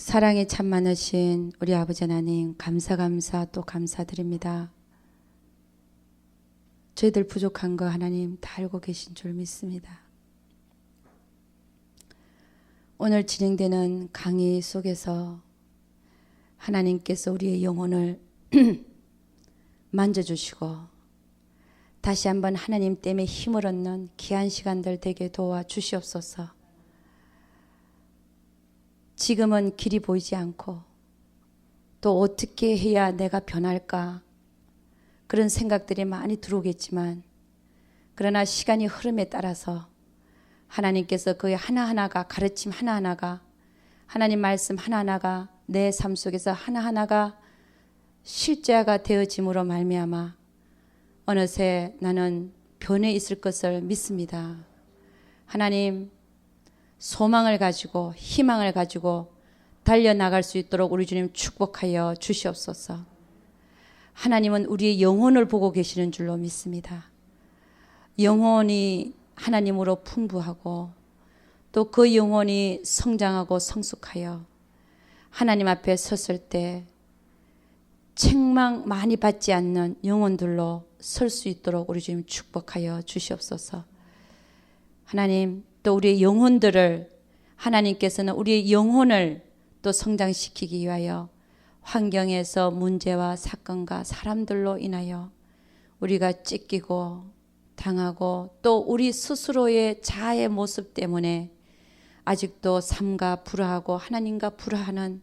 사랑이 참 많으신 우리 아버지 하나님 감사 또 감사드립니다. 저희들 부족한 거 하나님 다 알고 계신 줄 믿습니다. 오늘 진행되는 강의 속에서 하나님께서 우리의 영혼을 만져주시고 다시 한번 하나님 때문에 힘을 얻는 귀한 시간들 되게 도와주시옵소서. 지금은 길이 보이지 않고 또 어떻게 해야 내가 변할까 그런 생각들이 많이 들어오겠지만 그러나 시간이 흐름에 따라서 하나님께서 그 하나하나가 가르침 하나하나가 하나님 말씀 하나하나가 내 삶 속에서 하나하나가 실제화가 되어짐으로 말미암아 어느새 나는 변해 있을 것을 믿습니다. 하나님 소망을 가지고 희망을 가지고 달려나갈 수 있도록 우리 주님 축복하여 주시옵소서. 하나님은 우리의 영혼을 보고 계시는 줄로 믿습니다. 영혼이 하나님으로 풍부하고 또 그 영혼이 성장하고 성숙하여 하나님 앞에 섰을 때 책망 많이 받지 않는 영혼들로 설 수 있도록 우리 주님 축복하여 주시옵소서. 하나님 또 우리의 영혼들을 하나님께서는 우리의 영혼을 또 성장시키기 위하여 환경에서 문제와 사건과 사람들로 인하여 우리가 찢기고 당하고 또 우리 스스로의 자아의 모습 때문에 아직도 삶과 불화하고 하나님과 불화하는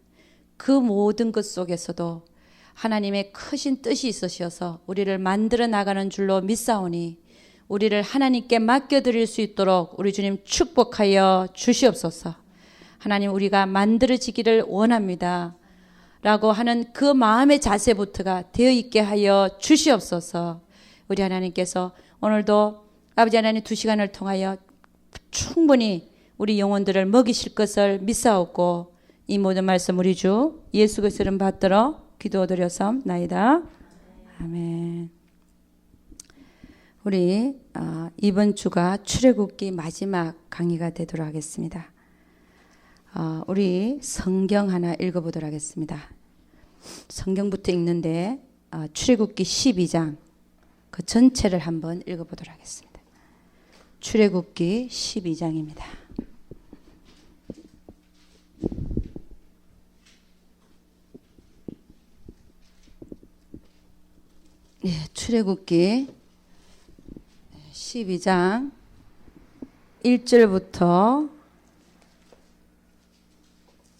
그 모든 것 속에서도 하나님의 크신 뜻이 있으셔서 우리를 만들어 나가는 줄로 믿사오니 우리를 하나님께 맡겨드릴 수 있도록 우리 주님 축복하여 주시옵소서. 하나님 우리가 만들어지기를 원합니다 라고 하는 그 마음의 자세부터가 되어 있게 하여 주시옵소서. 우리 하나님께서 오늘도 아버지 하나님 2시간을 통하여 충분히 우리 영혼들을 먹이실 것을 믿사옵고 이 모든 말씀 우리 주 예수 그리스도를 이름 받들어 기도드렸사옵나이다. 아멘. 우리 이번 주가 출애굽기 마지막 강의가 되도록 하겠습니다. 우리 성경 하나 읽어보도록 하겠습니다. 성경부터 읽는데 출애굽기 12장 그 전체를 한번 읽어보도록 하겠습니다. 출애굽기 12장입니다. 예, 출애굽기 12장 1절부터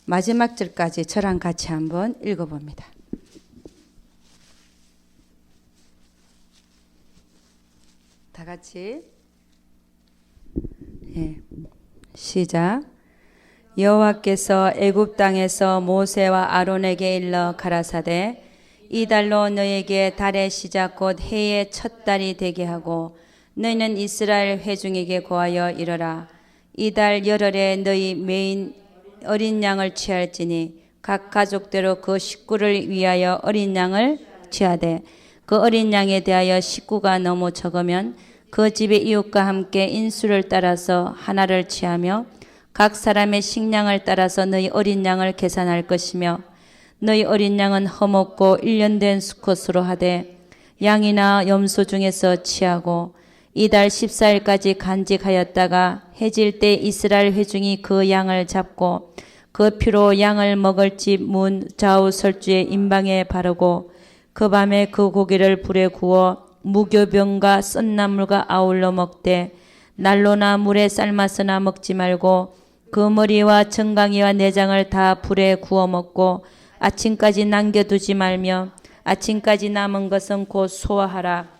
마지막 절까지 저랑 같이 한번 읽어봅니다. 다 같이 시작. 여호와께서 애굽 땅에서 모세와 아론에게 일러 가라사대 이달로 너에게 달의 시작 곧 해의 첫 달이 되게 하고 너희는 이스라엘 회중에게 고하여 이르라. 이달 열흘에 너희 매인 어린 양을 취할지니 각 가족대로 그 식구를 위하여 어린 양을 취하되 그 어린 양에 대하여 식구가 너무 적으면 그 집의 이웃과 함께 인수를 따라서 하나를 취하며 각 사람의 식량을 따라서 너희 어린 양을 계산할 것이며 너희 어린 양은 허먹고 1년 된 수컷으로 하되 양이나 염소 중에서 취하고 이달 14일까지 간직하였다가 해질 때 이스라엘 회중이 그 양을 잡고 그 피로 양을 먹을 집 문 좌우 설주의 임방에 바르고 그 밤에 그 고기를 불에 구워 무교병과 썬나물과 아울러 먹되 난로나 물에 삶아서나 먹지 말고 그 머리와 정강이와 내장을 다 불에 구워 먹고 아침까지 남겨두지 말며 아침까지 남은 것은 곧 소화하라.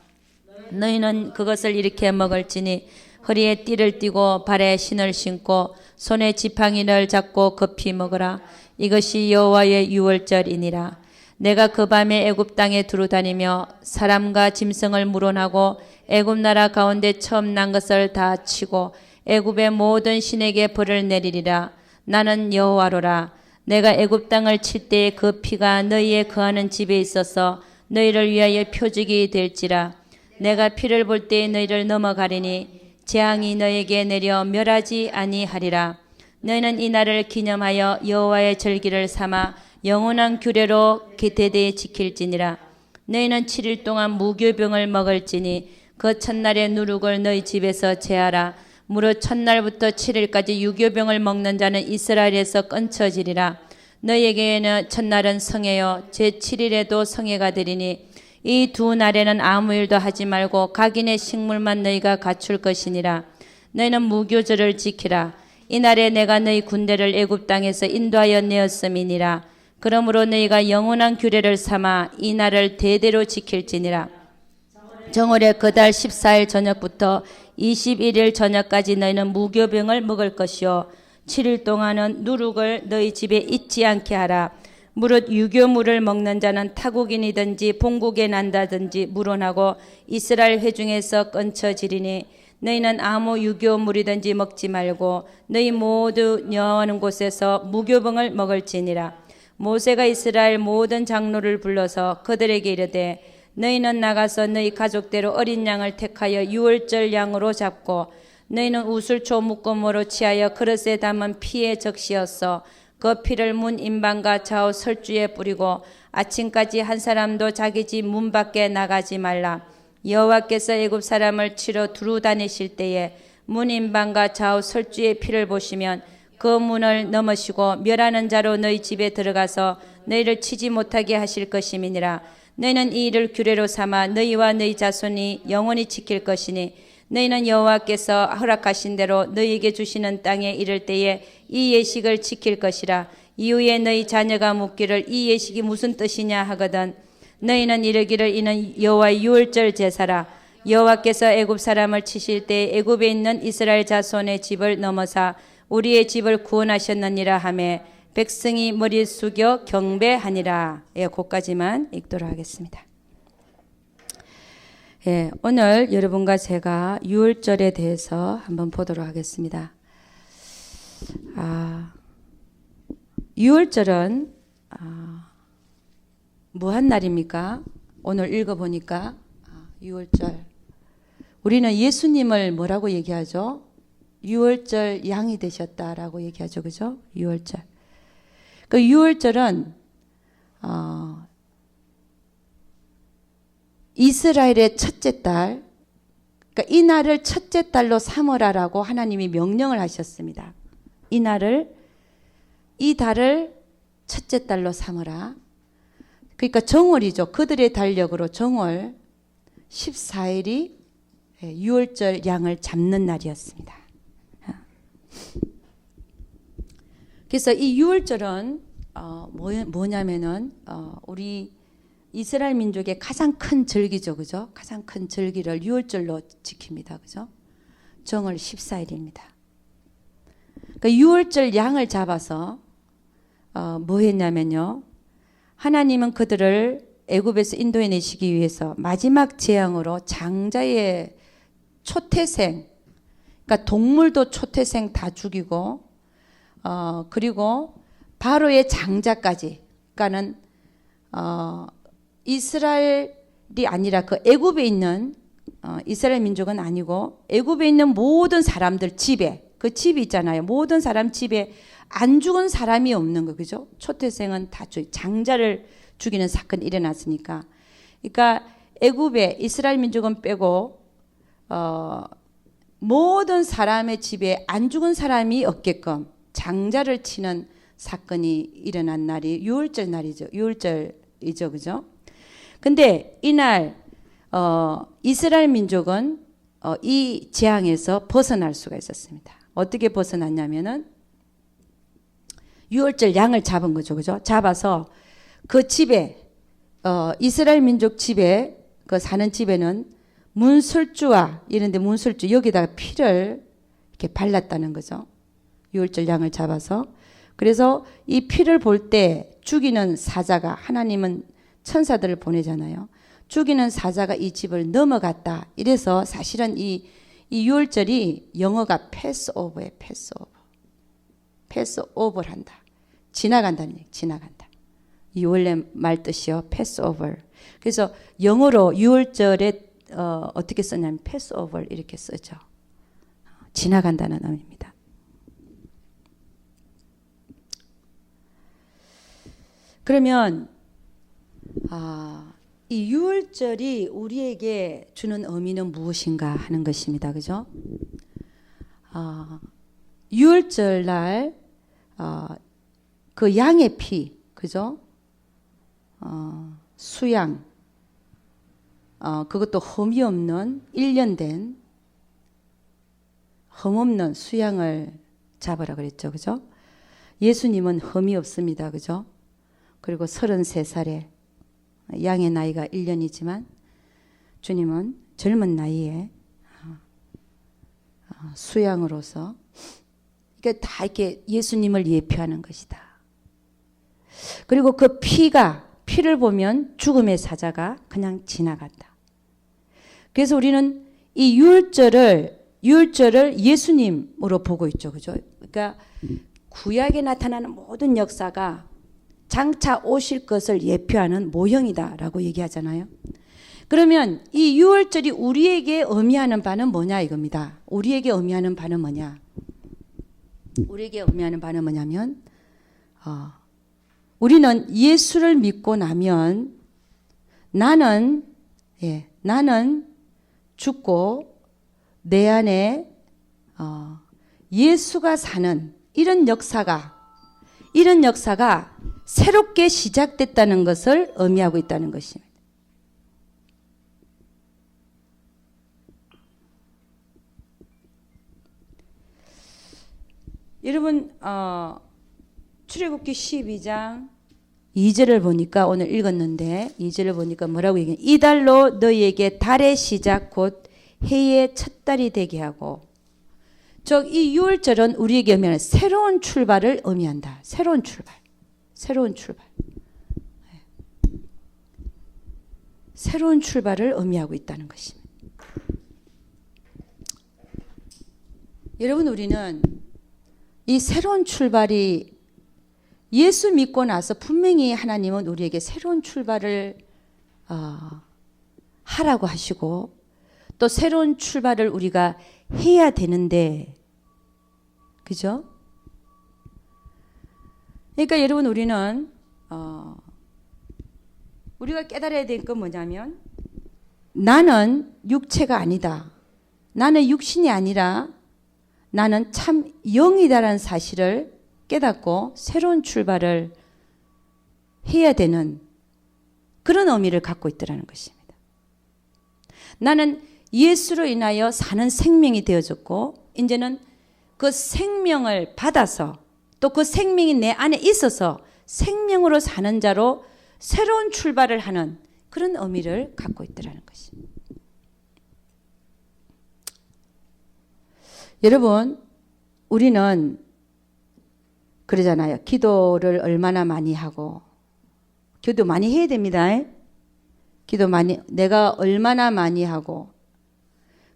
너희는 그것을 이렇게 먹을지니 허리에 띠를 띠고 발에 신을 신고 손에 지팡이를 잡고 급히 먹으라. 이것이 여호와의 유월절이니라. 내가 그 밤에 애굽 땅에 두루다니며 사람과 짐승을 물어나고 애굽 나라 가운데 처음 난 것을 다 치고 애굽의 모든 신에게 벌을 내리리라. 나는 여호와로라. 내가 애굽 땅을 칠 때에 그 피가 너희의 거하는 집에 있어서 너희를 위하여 표적이 될지라. 내가 피를 볼 때에 너희를 넘어가리니 재앙이 너에게 내려 멸하지 아니하리라. 너희는 이 날을 기념하여 여호와의 절기를 삼아 영원한 규례로 대대에 지킬지니라. 너희는 7일 동안 무교병을 먹을지니 그 첫날의 누룩을 너희 집에서 제하라. 무릇 첫날부터 7일까지 유교병을 먹는 자는 이스라엘에서 끊쳐지리라. 너희에게는 첫날은 성회요 제7일에도 성회가 되리니 이 두 날에는 아무 일도 하지 말고 각인의 식물만 너희가 갖출 것이니라. 너희는 무교절을 지키라. 이날에 내가 너희 군대를 애굽 땅에서 인도하여 내었음이니라. 그러므로 너희가 영원한 규례를 삼아 이 날을 대대로 지킬지니라. 정월의 그달 14일 저녁부터 21일 저녁까지 너희는 무교병을 먹을 것이요 7일 동안은 누룩을 너희 집에 잊지 않게 하라. 무릇 유교물을 먹는 자는 타국인이든지 본국에 난다든지 물어나고 이스라엘 회중에서 끊쳐지리니 너희는 아무 유교물이든지 먹지 말고 너희 모두 여호와는 곳에서 무교병을 먹을지니라. 모세가 이스라엘 모든 장로를 불러서 그들에게 이르되 너희는 나가서 너희 가족대로 어린 양을 택하여 유월절 양으로 잡고 너희는 우슬초 묶음으로 취하여 그릇에 담은 피에 적시었어 그 피를 문 임방과 좌우 설주에 뿌리고 아침까지 한 사람도 자기 집 문 밖에 나가지 말라. 여호와께서 애굽 사람을 치러 두루 다니실 때에 문 임방과 좌우 설주의 피를 보시면 그 문을 넘으시고 멸하는 자로 너희 집에 들어가서 너희를 치지 못하게 하실 것임이니라. 너희는 이 일을 규례로 삼아 너희와 너희 자손이 영원히 지킬 것이니 너희는 여호와께서 허락하신 대로 너희에게 주시는 땅에 이를 때에 이 예식을 지킬 것이라. 이후에 너희 자녀가 묻기를 이 예식이 무슨 뜻이냐 하거든 너희는 이르기를 이는 여호와의 유월절 제사라. 여호와께서 애굽 사람을 치실 때 애굽에 있는 이스라엘 자손의 집을 넘어사 우리의 집을 구원하셨느니라 하매 백성이 머리 숙여 경배하니라. 예, 거기까지만 읽도록 하겠습니다. 예, 오늘 여러분과 제가 유월절에 대해서 한번 보도록 하겠습니다. 유월절은 무한 날입니까? 오늘 읽어보니까 유월절. 우리는 예수님을 뭐라고 얘기하죠? 유월절 양이 되셨다라고 얘기하죠. 그죠? 유월절. 그 유월절은 이스라엘의 첫째 달, 그러니까 이 날을 첫째 달로 삼으라라고 하나님이 명령을 하셨습니다. 이 달을 첫째 달로 삼으라. 그러니까 정월이죠. 그들의 달력으로 정월 14일이 유월절 양을 잡는 날이었습니다. 그래서 이 유월절은 뭐냐면은 우리 이스라엘 민족의 가장 큰 절기죠. 그죠? 가장 큰 절기를 유월절로 지킵니다. 그죠? 정월 14일입니다. 그러니까 유월절 양을 잡아서 뭐 했냐면요. 하나님은 그들을 애굽에서 인도해 내시기 위해서 마지막 재앙으로 장자의 초태생, 그러니까 동물도 초태생 다 죽이고 그리고 바로의 장자까지, 그러니까는 이스라엘이 아니라 그 애굽에 있는 이스라엘 민족은 아니고 애굽에 있는 모든 사람들 집에, 그 집이 있잖아요. 모든 사람 집에 안 죽은 사람이 없는 거, 그죠? 초태생은 다 장자를 죽이는 사건이 일어났으니까. 그러니까 애굽에 이스라엘 민족은 빼고 모든 사람의 집에 안 죽은 사람이 없게끔 장자를 치는 사건이 일어난 날이 유월절 날이죠. 유월절이죠, 그죠? 근데 이날 이스라엘 민족은 이 재앙에서 벗어날 수가 있었습니다. 어떻게 벗어났냐면은 유월절 양을 잡은 거죠, 그죠? 잡아서 그 집에 이스라엘 민족 집에 그 사는 집에는 문설주와 이런데 문설주 여기다가 피를 이렇게 발랐다는 거죠. 유월절 양을 잡아서. 그래서 이 피를 볼 때 죽이는 사자가, 하나님은 천사들을 보내잖아요. 죽이는 사자가 이 집을 넘어갔다. 이래서 사실은 이 유월절이 영어가 패스오버예요. 패스오버. 패스오버를 한다. 지나간다는 얘기. 지나간다. 이 원래 말 뜻이요. 패스오버. 그래서 영어로 유월절에 어떻게 쓰냐면 패스오버 이렇게 쓰죠. 지나간다는 의미입니다. 그러면 이 유월절이 우리에게 주는 의미는 무엇인가 하는 것입니다. 그죠? 유월절 날 그 양의 피, 그죠? 수양, 그것도 흠이 없는 1년 된 흠 없는 수양을 잡으라 그랬죠. 그죠? 예수님은 흠이 없습니다. 그죠? 그리고 33살에 양의 나이가 1년이지만 주님은 젊은 나이에 수양으로서 이게 다 이렇게 예수님을 예표하는 것이다. 그리고 그 피를 보면 죽음의 사자가 그냥 지나간다. 그래서 우리는 이 유월절을 예수님으로 보고 있죠. 그죠? 그러니까 구약에 나타나는 모든 역사가 장차 오실 것을 예표하는 모형이다라고 얘기하잖아요. 그러면 이 유월절이 우리에게 의미하는 바는 뭐냐 이겁니다. 우리에게 의미하는 바는 뭐냐? 우리에게 의미하는 바는 뭐냐면 우리는 예수를 믿고 나면 나는 죽고 내 안에 예수가 사는 이런 역사가 새롭게 시작됐다는 것을 의미하고 있다는 것입니다. 여러분 출애굽기 12장 2절을 보니까 오늘 읽었는데 2절을 보니까 뭐라고 얘기해요? 이달로 너희에게 달의 시작 곧 해의 첫 달이 되게 하고 즉 이 유월절은 우리에게 의미하는 새로운 출발을 의미한다. 새로운 출발. 새로운 출발을 의미하고 있다는 것입니다. 여러분 우리는 이 새로운 출발이 예수 믿고 나서 분명히 하나님은 우리에게 새로운 출발을 하라고 하시고 또 새로운 출발을 우리가 해야 되는데 그죠? 그러니까 여러분 우리는 우리가 깨달아야 될 건 뭐냐면 나는 육체가 아니다. 나는 육신이 아니라 나는 참 영이다라는 사실을 깨닫고 새로운 출발을 해야 되는 그런 의미를 갖고 있더라는 것입니다. 나는 예수로 인하여 사는 생명이 되어졌고 이제는 그 생명을 받아서 또 그 생명이 내 안에 있어서 생명으로 사는 자로 새로운 출발을 하는 그런 의미를 갖고 있더라는 것입니다. 여러분 우리는 그러잖아요. 기도를 얼마나 많이 하고 기도 많이 해야 됩니다. 내가 얼마나 많이 하고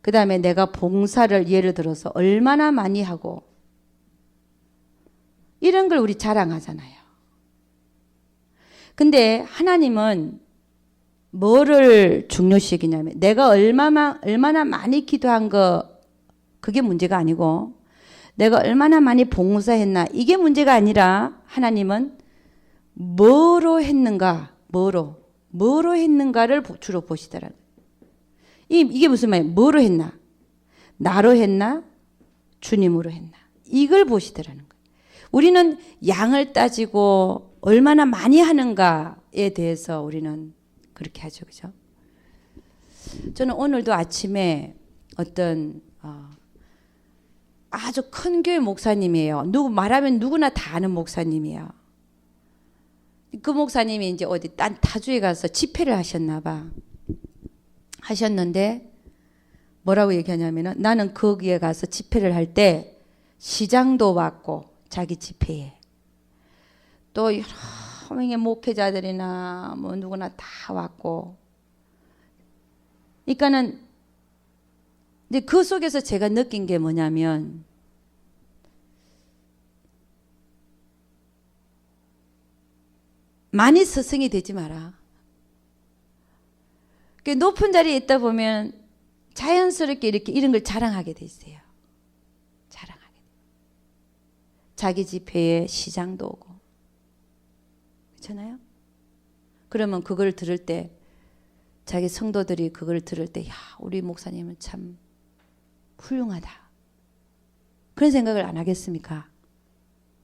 그 다음에 내가 봉사를 예를 들어서 얼마나 많이 하고 이런 걸 우리 자랑하잖아요. 근데 하나님은 뭐를 중요시 여기냐면 내가 얼마나 많이 기도한 거 그게 문제가 아니고 내가 얼마나 많이 봉사했나 이게 문제가 아니라 하나님은 뭐로 했는가 뭐로 했는가를 주로 보시더라고요. 이게 무슨 말이에요? 뭐로 했나? 나로 했나? 주님으로 했나? 이걸 보시더라는 거예요. 우리는 양을 따지고 얼마나 많이 하는가에 대해서 우리는 그렇게 하죠. 그죠? 저는 오늘도 아침에 어떤 아주 큰 교회 목사님이에요. 말하면 누구나 다 아는 목사님이에요. 그 목사님이 이제 어디 딴 타주에 가서 집회를 하셨나 봐. 하셨는데 뭐라고 얘기하냐면은 나는 거기에 가서 집회를 할 때 시장도 왔고 자기 집회에 또 여러 명의 목회자들이나 뭐 누구나 다 왔고 그러니까는 근데 그 속에서 제가 느낀 게 뭐냐면 많이 스승이 되지 마라. 높은 자리에 있다 보면 자연스럽게 이렇게 이런 걸 자랑하게 돼 있어요. 자랑하게 돼. 자기 집회에 시장도 오고. 그렇잖아요? 그러면 그걸 들을 때 자기 성도들이 그걸 들을 때 야, 우리 목사님은 참 훌륭하다. 그런 생각을 안 하겠습니까?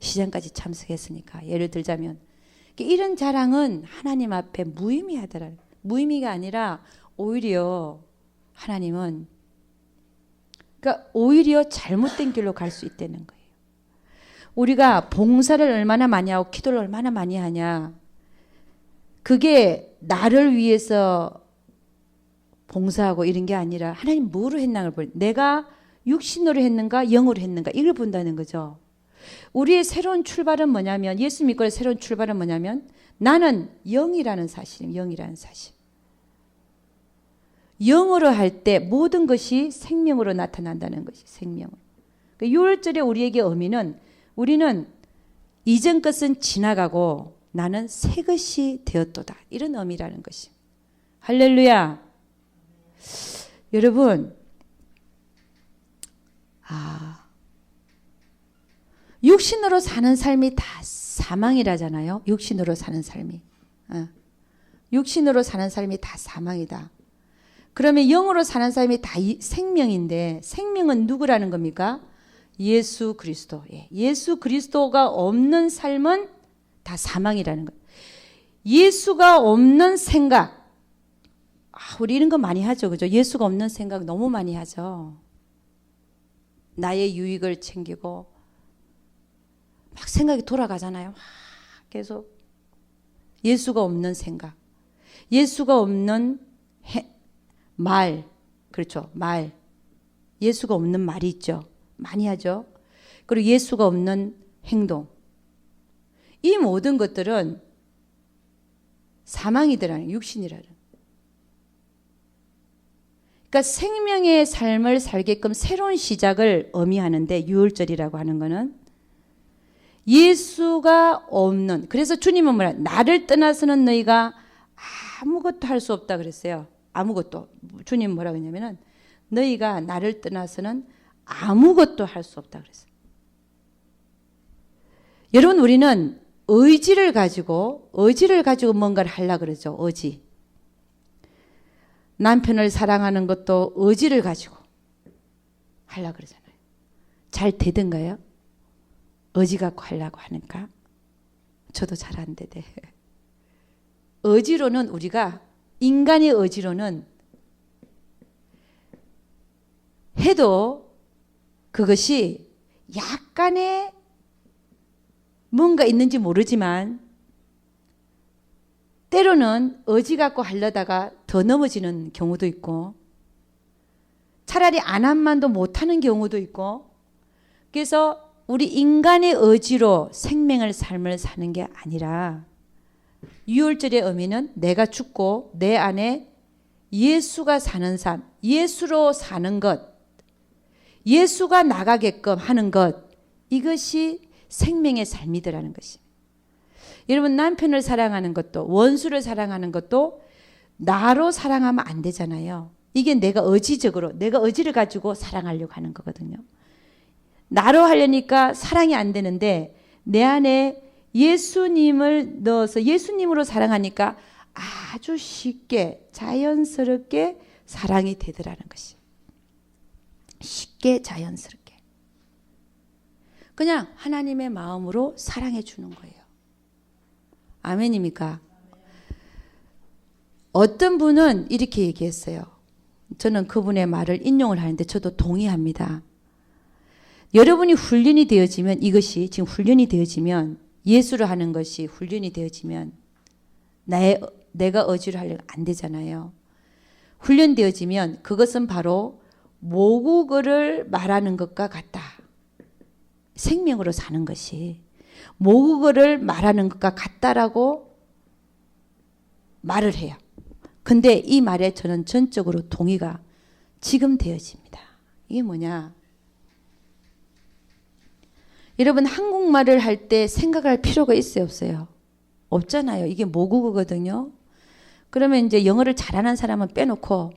시장까지 참석했으니까. 예를 들자면 이런 자랑은 하나님 앞에 무의미하더라. 무의미가 아니라 오히려 하나님은 그러니까 오히려 잘못된 길로 갈 수 있다는 거예요. 우리가 봉사를 얼마나 많이 하고 기도를 얼마나 많이 하냐. 그게 나를 위해서 봉사하고 이런 게 아니라 하나님 뭐로 했나를 볼 내가 육신으로 했는가 영으로 했는가 이걸 본다는 거죠. 우리의 새로운 출발은 뭐냐면 예수 믿고의 새로운 출발은 뭐냐면 나는 영이라는 사실입니다. 영이라는 사실. 영으로 할 때 모든 것이 생명으로 나타난다는 것이 생명으로. 그러니까 6월절의 우리에게 의미는 우리는 이전 것은 지나가고 나는 새 것이 되었도다. 이런 의미라는 것입니다. 할렐루야. 여러분, 육신으로 사는 삶이 다 사망이라잖아요. 육신으로 사는 삶이. 육신으로 사는 삶이 다 사망이다. 그러면 영으로 사는 삶이 다 생명인데 생명은 누구라는 겁니까? 예수 그리스도. 예수 그리스도가 없는 삶은 다 사망이라는 거예요. 예수가 없는 생각. 우리 이런 거 많이 하죠. 그죠? 예수가 없는 생각 너무 많이 하죠. 나의 유익을 챙기고 막 생각이 돌아가잖아요. 계속 예수가 없는 생각. 예수가 없는 말. 그렇죠. 말. 예수가 없는 말이 있죠. 많이 하죠. 그리고 예수가 없는 행동. 이 모든 것들은 사망이더라는 육신이라는. 그러니까 생명의 삶을 살게끔 새로운 시작을 의미하는데 6월절이라고 하는 거는 예수가 없는. 그래서 주님은 뭐라 나를 떠나서는 너희가 아무것도 할 수 없다 그랬어요. 아무것도. 주님 뭐라고 했냐면은 너희가 나를 떠나서는 아무것도 할 수 없다 그랬어요. 여러분 우리는 의지를 가지고 뭔가를 하려고 그러죠. 의지. 남편을 사랑하는 것도 의지를 가지고 하려고 그러잖아요. 잘 되던가요? 의지 갖고 하려고 하니까 저도 잘 안 되대. 의지로는 우리가 인간의 의지로는 해도 그것이 약간의 뭔가 있는지 모르지만 때로는 의지 갖고 하려다가 더 넘어지는 경우도 있고 차라리 안 한만도 못하는 경우도 있고 그래서 우리 인간의 의지로 생명을 삶을 사는 게 아니라 6월절의 의미는 내가 죽고 내 안에 예수가 사는 삶, 예수로 사는 것, 예수가 나가게끔 하는 것 이것이 생명의 삶이더라는 것입니다. 여러분 남편을 사랑하는 것도 원수를 사랑하는 것도 나로 사랑하면 안 되잖아요. 이게 내가 의지적으로 내가 의지를 가지고 사랑하려고 하는 거거든요. 나로 하려니까 사랑이 안 되는데 내 안에 예수님을 넣어서 예수님으로 사랑하니까 아주 쉽게 자연스럽게 사랑이 되더라는 것이. 쉽게 자연스럽게. 그냥 하나님의 마음으로 사랑해 주는 거예요. 아멘입니까? 어떤 분은 이렇게 얘기했어요. 저는 그분의 말을 인용을 하는데 저도 동의합니다. 여러분이 훈련이 되어지면 이것이 지금 훈련이 되어지면 예수를 하는 것이 훈련이 되어지면 내가 의지를 하려고 안 되잖아요. 훈련되어지면 그것은 바로 모국어를 말하는 것과 같다. 생명으로 사는 것이 모국어를 말하는 것과 같다라고 말을 해요. 근데 이 말에 저는 전적으로 동의가 지금 되어집니다. 이게 뭐냐? 여러분 한국말을 할 때 생각할 필요가 있어요 없어요? 없잖아요. 이게 모국어거든요. 그러면 이제 영어를 잘하는 사람은 빼놓고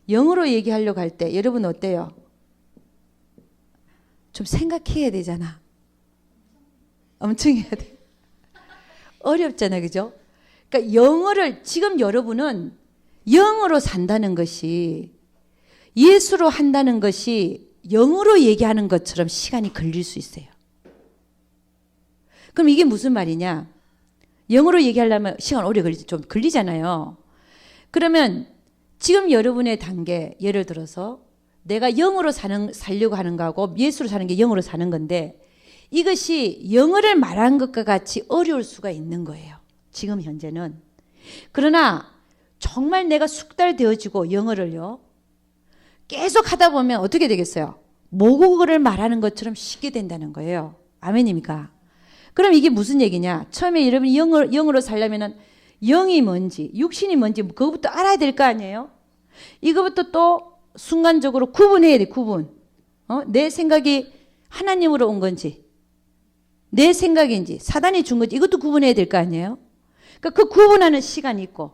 영어로 얘기하려고 할 때 여러분 어때요? 좀 생각해야 되잖아. 엄청 해야 돼. 어렵잖아요. 그죠? 그러니까 영어를 지금 여러분은 영어로 산다는 것이 예수로 한다는 것이 영어로 얘기하는 것처럼 시간이 걸릴 수 있어요. 그럼 이게 무슨 말이냐? 영어로 얘기하려면 시간 오래 좀 걸리잖아요. 그러면 지금 여러분의 단계, 예를 들어서 내가 영어로 살려고 하는 거하고 예수로 사는 게 영어로 사는 건데 이것이 영어를 말하는 것과 같이 어려울 수가 있는 거예요. 지금 현재는. 그러나 정말 내가 숙달되어지고 영어를요. 계속 하다 보면 어떻게 되겠어요? 모국어를 말하는 것처럼 쉽게 된다는 거예요. 아멘입니까? 그럼 이게 무슨 얘기냐? 처음에 여러분이 영어로 살려면은 영이 뭔지, 육신이 뭔지 그것부터 알아야 될 거 아니에요? 이거부터 또 순간적으로 구분해야 돼, 구분. 내 생각이 하나님으로 온 건지, 내 생각인지, 사단이 준 건지 이것도 구분해야 될 거 아니에요? 그러니까 그 구분하는 시간이 있고,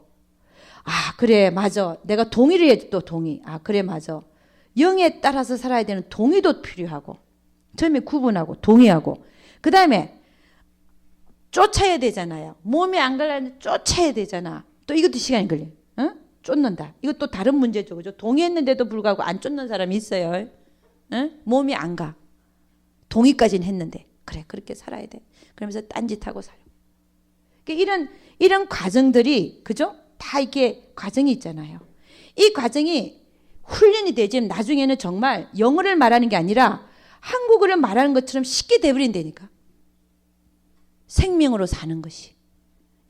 아, 그래, 맞아. 내가 동의를 해야지 또 동의. 아, 그래, 맞아. 영에 따라서 살아야 되는 동의도 필요하고, 처음에 구분하고, 동의하고, 그 다음에 쫓아야 되잖아요. 몸에 안 가려면 쫓아야 되잖아. 또 이것도 시간이 걸려요. 응? 쫓는다. 이것도 다른 문제죠. 그죠? 동의했는데도 불구하고 안 쫓는 사람이 있어요. 응? 몸이 안 가. 동의까지는 했는데. 그래, 그렇게 살아야 돼. 그러면서 딴짓하고 살아. 이런 과정들이, 그죠? 다 이렇게 과정이 있잖아요. 이 과정이 훈련이 되지만 나중에는 정말 영어를 말하는 게 아니라 한국어를 말하는 것처럼 쉽게 돼버린다니까. 생명으로 사는 것이.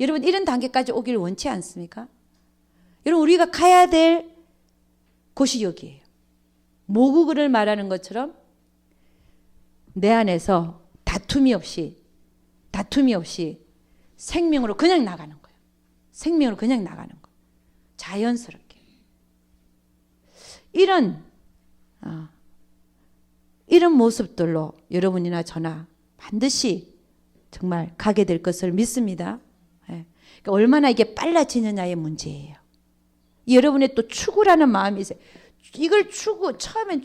여러분 이런 단계까지 오기를 원치 않습니까? 여러분 우리가 가야 될 곳이 여기예요. 모국어를 말하는 것처럼 내 안에서 다툼이 없이 생명으로 그냥 나가는 거예요. 생명으로 그냥 나가는 거. 자연스럽게. 이런 모습들로 여러분이나 저나 반드시 정말 가게 될 것을 믿습니다. 예. 그러니까 얼마나 이게 빨라지느냐의 문제예요. 여러분의 또 추구라는 마음이 있어요. 이걸 처음엔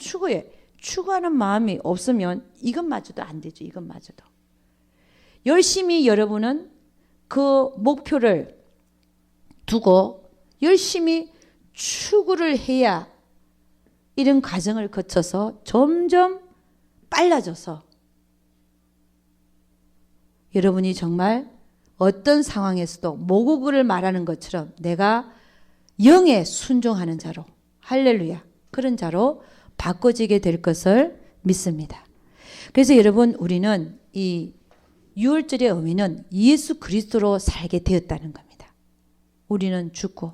추구하는 마음이 없으면 이것마저도 안 되죠. 이것마저도. 열심히 여러분은 그 목표를 두고 열심히 추구를 해야 이런 과정을 거쳐서 점점 빨라져서 여러분이 정말 어떤 상황에서도 모국어를 말하는 것처럼 내가 영에 순종하는 자로, 할렐루야, 그런 자로 바꿔지게 될 것을 믿습니다. 그래서 여러분 우리는 이 6월절의 의미는 예수 그리스도로 살게 되었다는 겁니다. 우리는 죽고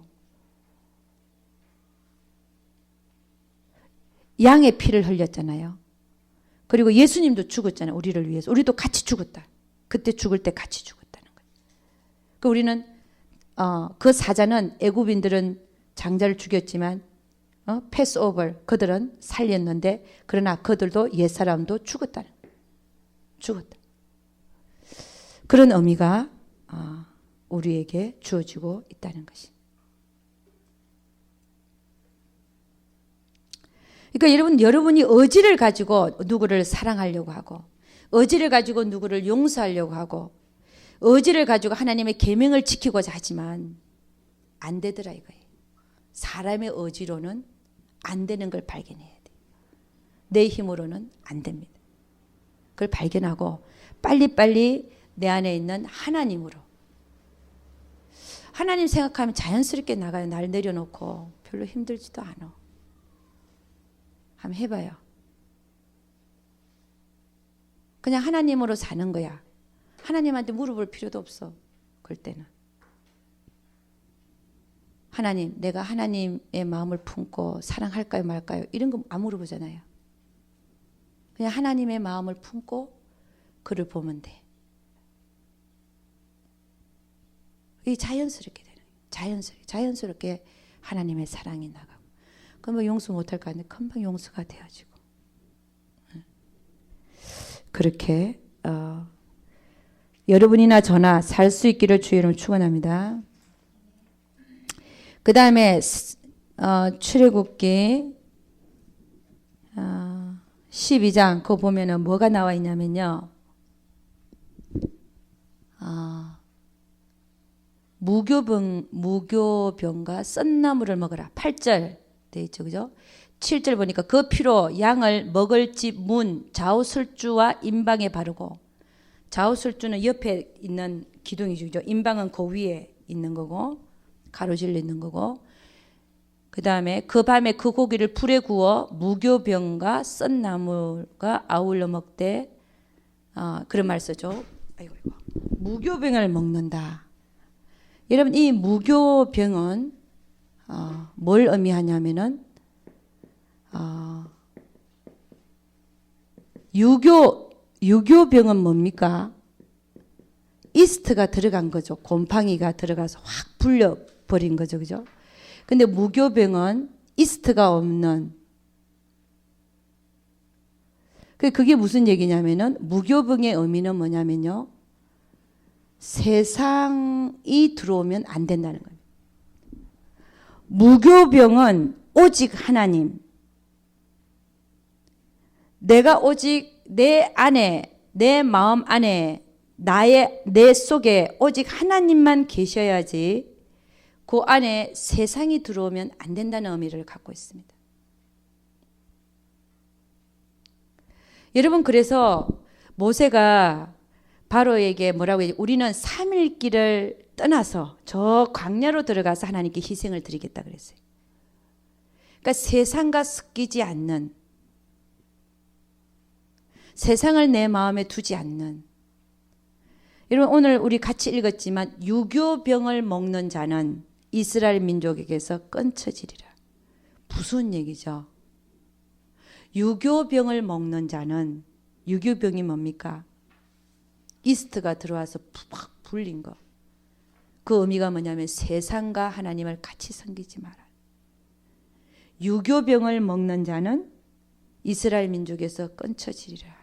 양의 피를 흘렸잖아요. 그리고 예수님도 죽었잖아요. 우리를 위해서. 우리도 같이 죽었다. 그때 죽을 때 같이 죽었다는 거예요. 그 우리는 그 사자는 애굽인들은 장자를 죽였지만 패스오버 그들은 살렸는데 그러나 그들도 옛사람도 죽었다. 그런 의미가 우리에게 주어지고 있다는 것이. 그러니까 여러분이 의지를 가지고 누구를 사랑하려고 하고 의지를 가지고 누구를 용서하려고 하고 의지를 가지고 하나님의 계명을 지키고자 하지만 안 되더라 이거예요. 사람의 의지로는 안 되는 걸 발견해야 돼요. 내 힘으로는 안 됩니다. 그걸 발견하고 빨리빨리 내 안에 있는 하나님으로. 하나님 생각하면 자연스럽게 나가요. 날 내려놓고 별로 힘들지도 않아. 한번 해봐요. 그냥 하나님으로 사는 거야. 하나님한테 물어볼 필요도 없어. 그럴 때는. 하나님, 내가 하나님의 마음을 품고 사랑할까요 말까요? 이런 거 안 물어보잖아요. 그냥 하나님의 마음을 품고 그를 보면 돼. 이게 자연스럽게 되는 거예요. 자연스럽게 하나님의 사랑이 나가고. 그럼 뭐 용서 못할 거 아니에요. 금방 용서가 되어지고. 그렇게 여러분이나 저나 살 수 있기를 주의 이름으로 축원합니다. 그 다음에 출애굽기 12장 그거 보면은 뭐가 나와 있냐면요. 무교병과 썬나물을 먹어라. 8절 돼 있죠. 그죠? 7절 보니까 그 피로 양을 먹을 집 문 좌우술주와 임방에 바르고, 좌우술주는 옆에 있는 기둥이죠. 그죠? 임방은 그 위에 있는 거고 가로질러 있는 거고, 그 다음에 그 밤에 그 고기를 불에 구워 무교병과 썬나물과 아울러 먹되, 그런 말 쓰죠. 아이고. 무교병을 먹는다. 여러분, 이 무교병은 뭘 의미하냐면은 유교병은 뭡니까? 이스트가 들어간 거죠. 곰팡이가 들어가서 확 불려버린 거죠. 그죠? 근데 무교병은 이스트가 없는, 그게 무슨 얘기냐면은 무교병의 의미는 뭐냐면요, 세상이 들어오면 안 된다는 거예요. 무교병은 오직 하나님, 내가 오직 내 안에, 내 마음 안에, 내 속에 오직 하나님만 계셔야지 그 안에 세상이 들어오면 안 된다는 의미를 갖고 있습니다. 여러분, 그래서 모세가 바로에게 뭐라고 해요? 우리는 3일 길을 떠나서 저 광야로 들어가서 하나님께 희생을 드리겠다 그랬어요. 그러니까 세상과 섞이지 않는, 세상을 내 마음에 두지 않는. 여러분, 오늘 우리 같이 읽었지만 유교병을 먹는 자는 이스라엘 민족에게서 끊쳐지리라. 무슨 얘기죠? 유교병을 먹는 자는, 유교병이 뭡니까? 이스트가 들어와서 팍 불린 거. 그 의미가 뭐냐면 세상과 하나님을 같이 섬기지 마라. 유교병을 먹는 자는 이스라엘 민족에서 끊쳐지리라.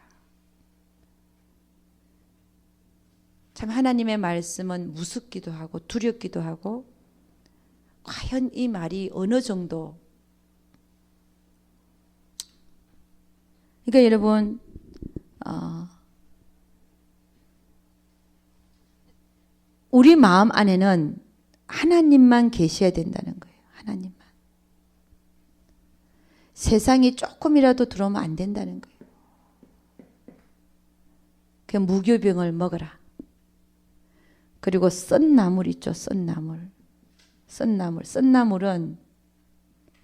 참 하나님의 말씀은 무섭기도 하고 두렵기도 하고, 과연 이 말이 어느 정도. 그러니까 여러분, 우리 마음 안에는 하나님만 계셔야 된다는 거예요. 하나님만. 세상이 조금이라도 들어오면 안 된다는 거예요. 그 무교병을 먹어라. 그리고 썬나물 있죠. 썬나물. 썬나물은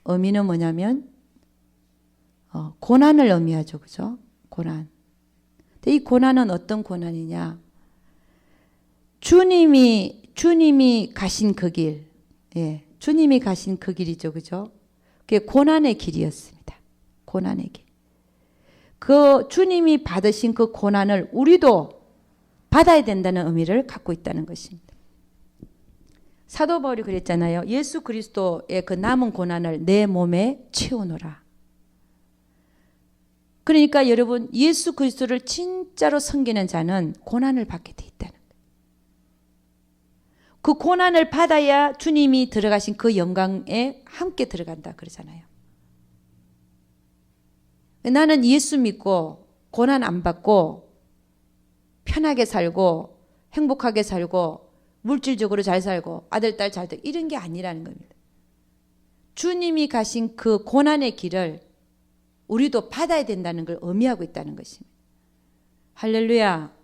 의미는 뭐냐면 고난을 의미하죠. 그죠? 고난. 근데 이 고난은 어떤 고난이냐? 주님이 가신 그 길. 예. 주님이 가신 그 길이죠. 그죠? 그게 고난의 길이었습니다. 고난의 길. 그 주님이 받으신 그 고난을 우리도 받아야 된다는 의미를 갖고 있다는 것입니다. 사도 바울이 그랬잖아요. 예수 그리스도의 그 남은 고난을 내 몸에 채우노라. 그러니까 여러분, 예수 그리스도를 진짜로 섬기는 자는 고난을 받게 돼 있다는 거예요. 그 고난을 받아야 주님이 들어가신 그 영광에 함께 들어간다 그러잖아요. 나는 예수 믿고 고난 안 받고 편하게 살고 행복하게 살고 물질적으로 잘 살고 아들, 딸 잘 되고 이런 게 아니라는 겁니다. 주님이 가신 그 고난의 길을 우리도 받아야 된다는 걸 의미하고 있다는 것입니다. 할렐루야.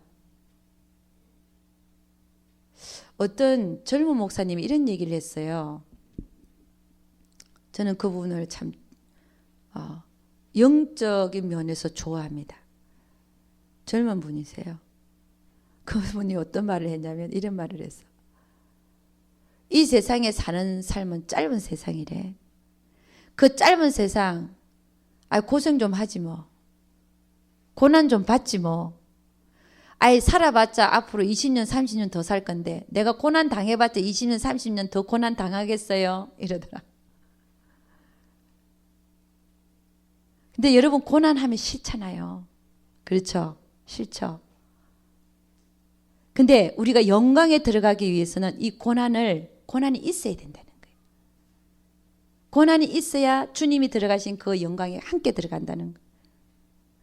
어떤 젊은 목사님이 이런 얘기를 했어요. 저는 그 부분을 참 영적인 면에서 좋아합니다. 젊은 분이세요. 그분이 어떤 말을 했냐면 이런 말을 했어. 이 세상에 사는 삶은 짧은 세상이래. 그 짧은 세상, 고생 좀 하지 뭐. 고난 좀 받지 뭐. 살아봤자 앞으로 20년, 30년 더 살 건데 내가 고난 당해봤자 20년, 30년 더 고난 당하겠어요? 이러더라. 근데 여러분, 고난하면 싫잖아요. 그렇죠? 싫죠? 근데 우리가 영광에 들어가기 위해서는 이 고난이 있어야 된다는 거예요. 고난이 있어야 주님이 들어가신 그 영광에 함께 들어간다는 거예요.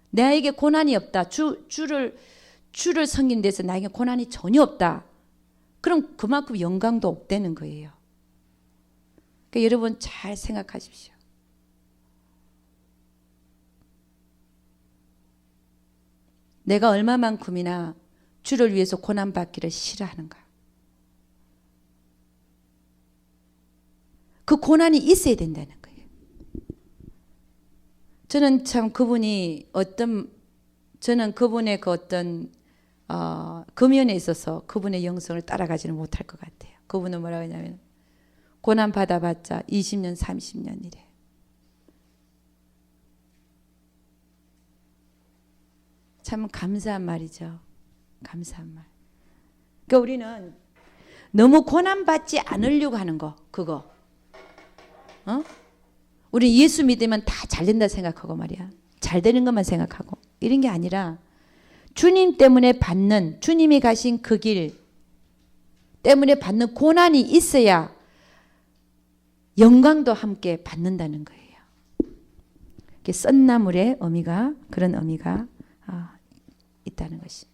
나에게 고난이 없다. 주를 섬긴 데서 나에게 고난이 전혀 없다. 그럼 그만큼 영광도 없다는 거예요. 그러니까 여러분 잘 생각하십시오. 내가 얼마만큼이나 주를 위해서 고난받기를 싫어하는가. 그 고난이 있어야 된다는 거예요. 저는 참 저는 그분의 그 어떤 그 면에 있어서 그분의 영성을 따라가지는 못할 것 같아요. 그분은 뭐라고 하냐면 고난 받아봤자 20년 30년이래. 참 감사한 말이죠. 감사한 말. 그러니까 우리는 너무 고난받지 않으려고 하는 거, 그거. 우리 예수 믿으면 다 잘 된다 생각하고 말이야. 잘 되는 것만 생각하고. 이런 게 아니라 주님 때문에 받는, 주님이 가신 그 길 때문에 받는 고난이 있어야 영광도 함께 받는다는 거예요. 썬나물의 의미가, 그런 의미가 있다는 것이.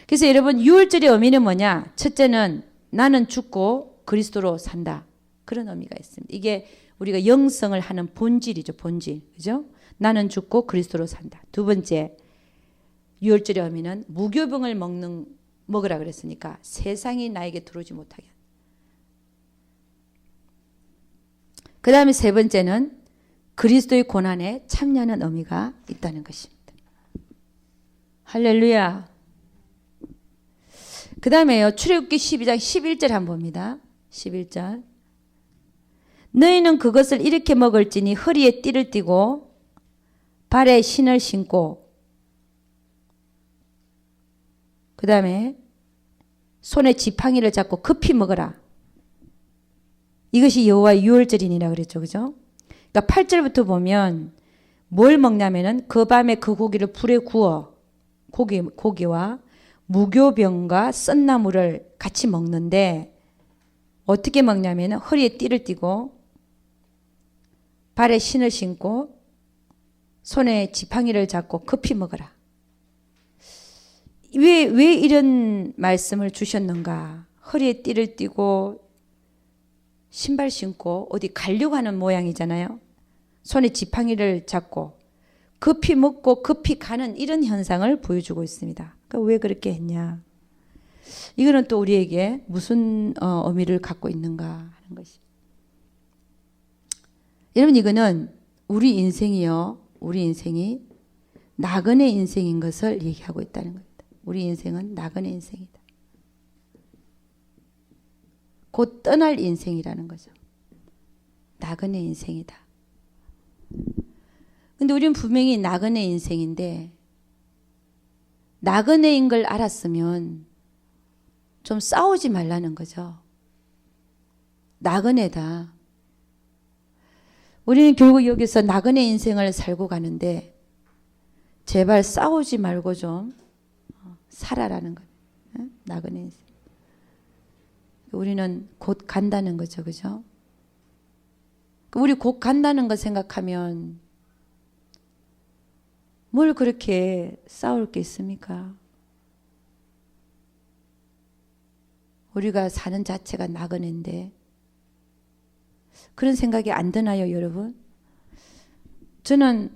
그래서 여러분 6월절의 의미는 뭐냐? 첫째는 나는 죽고 그리스도로 산다. 그런 의미가 있습니다. 이게 우리가 영성을 하는 본질이죠. 본질. 그죠? 나는 죽고 그리스도로 산다. 두 번째, 6월절의 의미는 무교병을 먹으라 그랬으니까 세상이 나에게 들어오지 못하게. 그 다음에 세 번째는 그리스도의 고난에 참여하는 의미가 있다는 것입니다. 할렐루야. 그 다음에요. 출애굽기 12장 11절 한번 봅니다. 11절. 너희는 그것을 이렇게 먹을지니 허리에 띠를 띠고 발에 신을 신고 그 다음에 손에 지팡이를 잡고 급히 먹어라. 이것이 여호와의 유월절이니라 그랬죠. 그죠? 그러니까 8절부터 보면 뭘 먹냐면은 그 밤에 그 고기를 불에 구워 고기와 무교병과 썬나물을 같이 먹는데 어떻게 먹냐면은 허리에 띠를 띠고 발에 신을 신고 손에 지팡이를 잡고 급히 먹어라. 왜 이런 말씀을 주셨는가? 허리에 띠를 띠고 신발 신고 어디 가려고 하는 모양이잖아요. 손에 지팡이를 잡고 급히 먹고 급히 가는 이런 현상을 보여주고 있습니다. 그러니까 왜 그렇게 했냐? 이거는 또 우리에게 무슨 의미를 갖고 있는가 하는 것이. 여러분 이거는 우리 인생이 나그네 인생인 것을 얘기하고 있다는 겁니다. 우리 인생은 나그네 인생이다. 곧 떠날 인생이라는 거죠. 나그네 인생이다. 근데 우리는 분명히 나그네 인생인데 나그네인 걸 알았으면 좀 싸우지 말라는 거죠. 나그네다. 우리는 결국 여기서 나그네 인생을 살고 가는데 제발 싸우지 말고 좀 살아라는 거예요. 나그네 인생. 우리는 곧 간다는 거죠. 그죠? 우리 곧 간다는 거 생각하면 뭘 그렇게 싸울 게 있습니까? 우리가 사는 자체가 나그네인데 그런 생각이 안 드나요, 여러분? 저는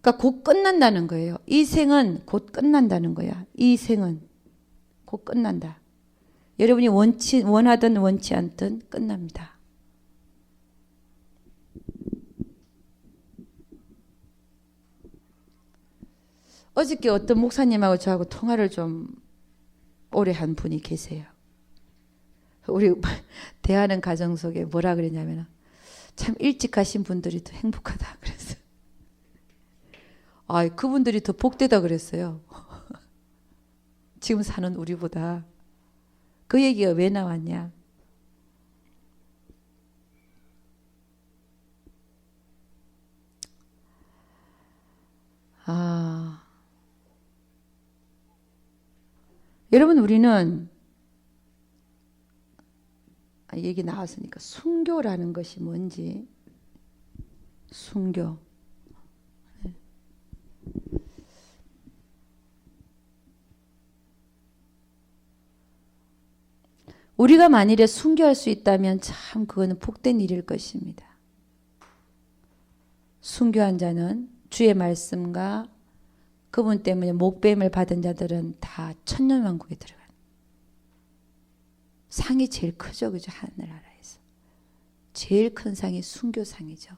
그러니까 곧 끝난다는 거예요. 이 생은 곧 끝난다는 거야. 이 생은 곧 끝난다. 여러분이 원하든 원치 않든 끝납니다. 어저께 어떤 목사님하고 저하고 통화를 좀 오래 한 분이 계세요. 우리 대하는 가정 속에 뭐라 그랬냐면 참 일찍 가신 분들이 더 행복하다 그랬어요. 그분들이 더 복되다 그랬어요. 지금 사는 우리보다. 그 얘기가 왜 나왔냐? 여러분 우리는 얘기 나왔으니까 순교라는 것이 뭔지 순교. 우리가 만일에 순교할 수 있다면 참 그거는 복된 일일 것입니다. 순교한 자는 주의 말씀과 그분 때문에 목배임을 받은 자들은 다 천년왕국에 들어가는 상이 제일 크죠. 그죠? 하늘나라에서. 제일 큰 상이 순교상이죠.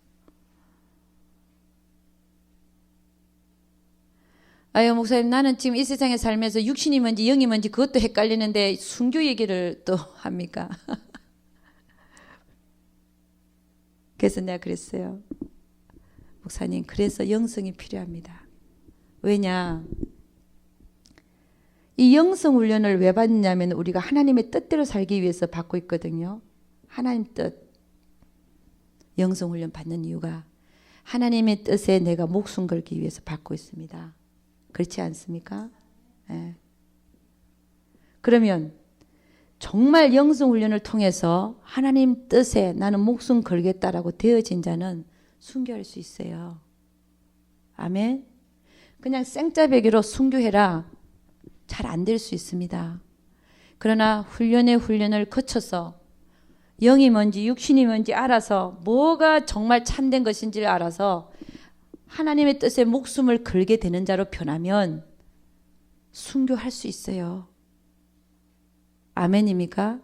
아유 목사님 나는 지금 이 세상에 살면서 육신이 뭔지 영이 뭔지 그것도 헷갈리는데 순교 얘기를 또 합니까? 그래서 내가 그랬어요. 목사님 그래서 영성이 필요합니다. 왜냐? 이 영성 훈련을 왜 받느냐면 우리가 하나님의 뜻대로 살기 위해서 받고 있거든요. 하나님 뜻. 영성 훈련 받는 이유가 하나님의 뜻에 내가 목숨 걸기 위해서 받고 있습니다. 그렇지 않습니까? 네. 그러면 정말 영성 훈련을 통해서 하나님 뜻에 나는 목숨 걸겠다라고 되어진 자는 순교할 수 있어요. 아멘. 그냥 생짜배기로 순교해라. 잘 안 될 수 있습니다. 그러나 훈련을 거쳐서 영이 뭔지 육신이 뭔지 알아서 뭐가 정말 참된 것인지를 알아서 하나님의 뜻에 목숨을 걸게 되는 자로 변하면 순교할 수 있어요. 아멘입니까?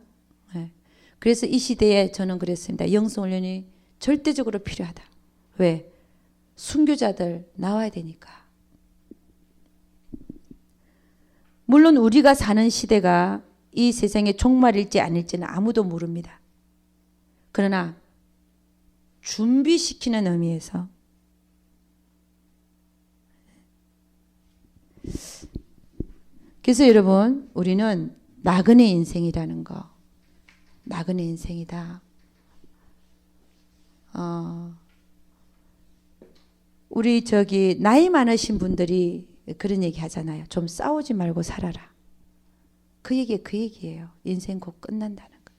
네. 그래서 이 시대에 저는 그랬습니다. 영성훈련이 절대적으로 필요하다. 왜? 순교자들 나와야 되니까. 물론 우리가 사는 시대가 이 세상의 종말일지 아닐지는 아무도 모릅니다. 그러나 준비시키는 의미에서 그래서 여러분 우리는 나그네 인생이라는 거 나그네 인생이다. 우리 나이 많으신 분들이 그런 얘기 하잖아요. 좀 싸우지 말고 살아라. 그 얘기예요. 인생 곧 끝난다는 거.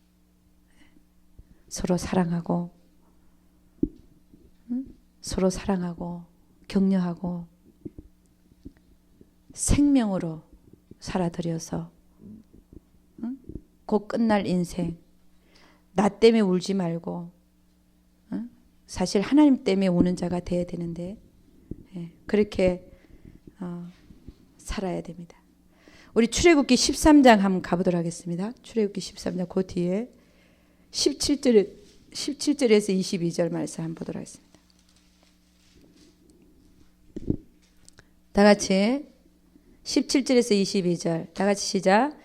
서로 사랑하고 서로 사랑하고 격려하고 생명으로 살아들여서 곧 끝날 인생 나 때문에 울지 말고 사실 하나님 때문에 우는 자가 돼야 되는데 그렇게 살아야 됩니다. 우리 출애굽기 13장 한번 가보도록 하겠습니다. 출애굽기 13장 그 뒤에 17절에서 22절 말씀 한번 보도록 하겠습니다. 다 같이 17절에서 22절 다 같이 시작.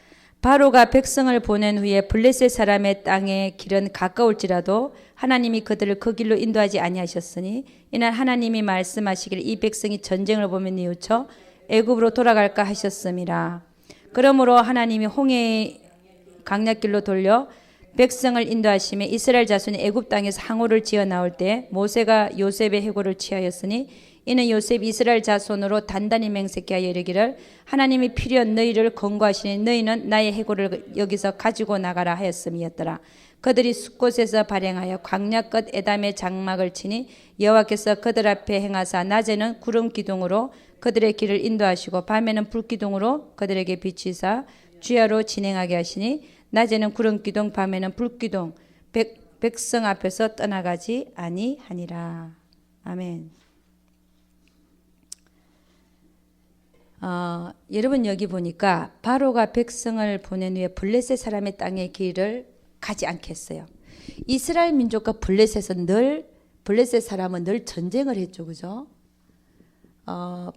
바로가 백성을 보낸 후에 블레셋 사람의 땅의 길은 가까울지라도 하나님이 그들을 그 길로 인도하지 아니하셨으니 이날 하나님이 말씀하시기를 이 백성이 전쟁을 보면 뉘우쳐 애굽으로 돌아갈까 하셨음이라. 그러므로 하나님이 홍해의 강약길로 돌려 백성을 인도하시며 이스라엘 자손이 애굽 땅에서 항우를 지어 나올 때 모세가 요셉의 해골을 취하였으니 이는 요셉 이스라엘 자손으로 단단히 맹세케 하여 이르기를 하나님이 필연 너희를 권고하시니 너희는 나의 해골을 여기서 가지고 나가라 하였음이었더라. 그들이 숲곳에서 발행하여 광야 끝 에담의 장막을 치니 여호와께서 그들 앞에 행하사 낮에는 구름 기둥으로 그들의 길을 인도하시고 밤에는 불 기둥으로 그들에게 비치사 주야로 진행하게 하시니 낮에는 구름 기둥 밤에는 불 기둥 백성 앞에서 떠나가지 아니하니라. 아멘. 여러분 여기 보니까 바로가 백성을 보낸 후에 블레셋 사람의 땅의 길을 가지 않겠어요. 이스라엘 민족과 블레셋 사람은 늘 전쟁을 했죠. 그죠?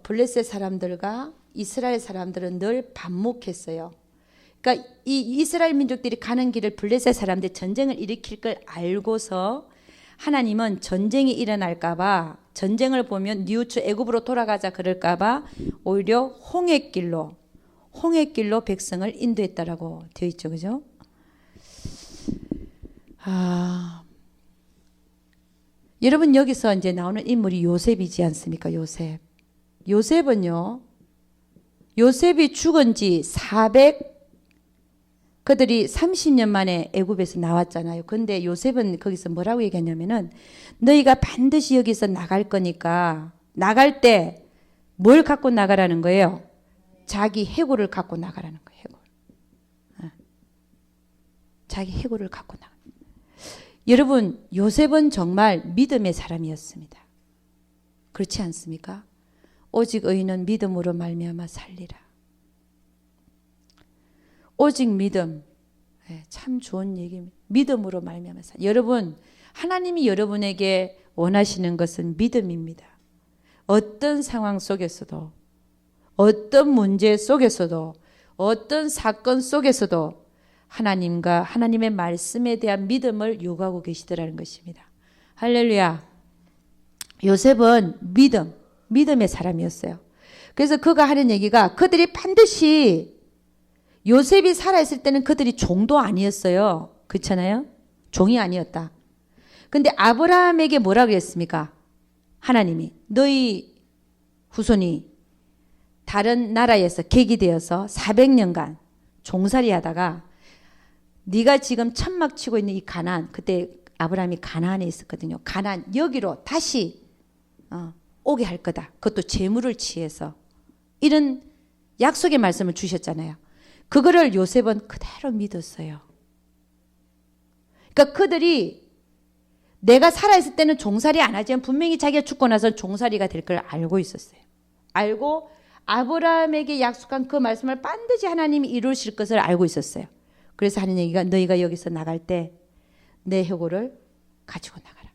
블레셋 사람들과 이스라엘 사람들은 늘 반목했어요. 그러니까 이 이스라엘 민족들이 가는 길을 블레셋 사람들이 전쟁을 일으킬 걸 알고서 하나님은 전쟁이 일어날까봐 전쟁을 보면 뉘우쳐 애굽으로 돌아가자 그럴까봐 오히려 홍해길로 백성을 인도했다라고 되어 있죠. 그죠? 여러분 여기서 이제 나오는 인물이 요셉이지 않습니까? 요셉은요. 요셉이 죽은 지 그들이 30년 만에 애굽에서 나왔잖아요. 근데 요셉은 거기서 뭐라고 얘기했냐면은 너희가 반드시 여기서 나갈 거니까 나갈 때 뭘 갖고 나가라는 거예요? 자기 해골을 갖고 나가라는 거예요. 해골. 자기 해골을 갖고 나가. 여러분, 요셉은 정말 믿음의 사람이었습니다. 그렇지 않습니까? 오직 의인은 믿음으로 말미암아 살리라. 오직 믿음. 참 좋은 얘기입니다. 믿음으로 말미암아 살리라. 여러분, 하나님이 여러분에게 원하시는 것은 믿음입니다. 어떤 상황 속에서도, 어떤 문제 속에서도, 어떤 사건 속에서도 하나님과 하나님의 말씀에 대한 믿음을 요구하고 계시더라는 것입니다. 할렐루야. 요셉은 믿음의 사람이었어요. 그래서 그가 하는 얘기가 그들이 반드시 요셉이 살아있을 때는 그들이 종도 아니었어요. 그렇잖아요? 종이 아니었다. 근데 아브라함에게 뭐라고 했습니까? 하나님이 너희 후손이 다른 나라에서 객이되어서 400년간 종살이 하다가 네가 지금 천막 치고 있는 이 가나안, 그때 아브라함이 가나안에 있었거든요. 가나안 여기로 다시 오게 할 거다. 그것도 재물을 취해서. 이런 약속의 말씀을 주셨잖아요. 그거를 요셉은 그대로 믿었어요. 그러니까 그들이 내가 살아있을 때는 종살이 안 하지만 분명히 자기가 죽고 나서 종살이가 될 걸 알고 있었어요. 알고 아브라함에게 약속한 그 말씀을 반드시 하나님이 이루실 것을 알고 있었어요. 그래서 하는 얘기가 너희가 여기서 나갈 때 내 혀골을 가지고 나가라.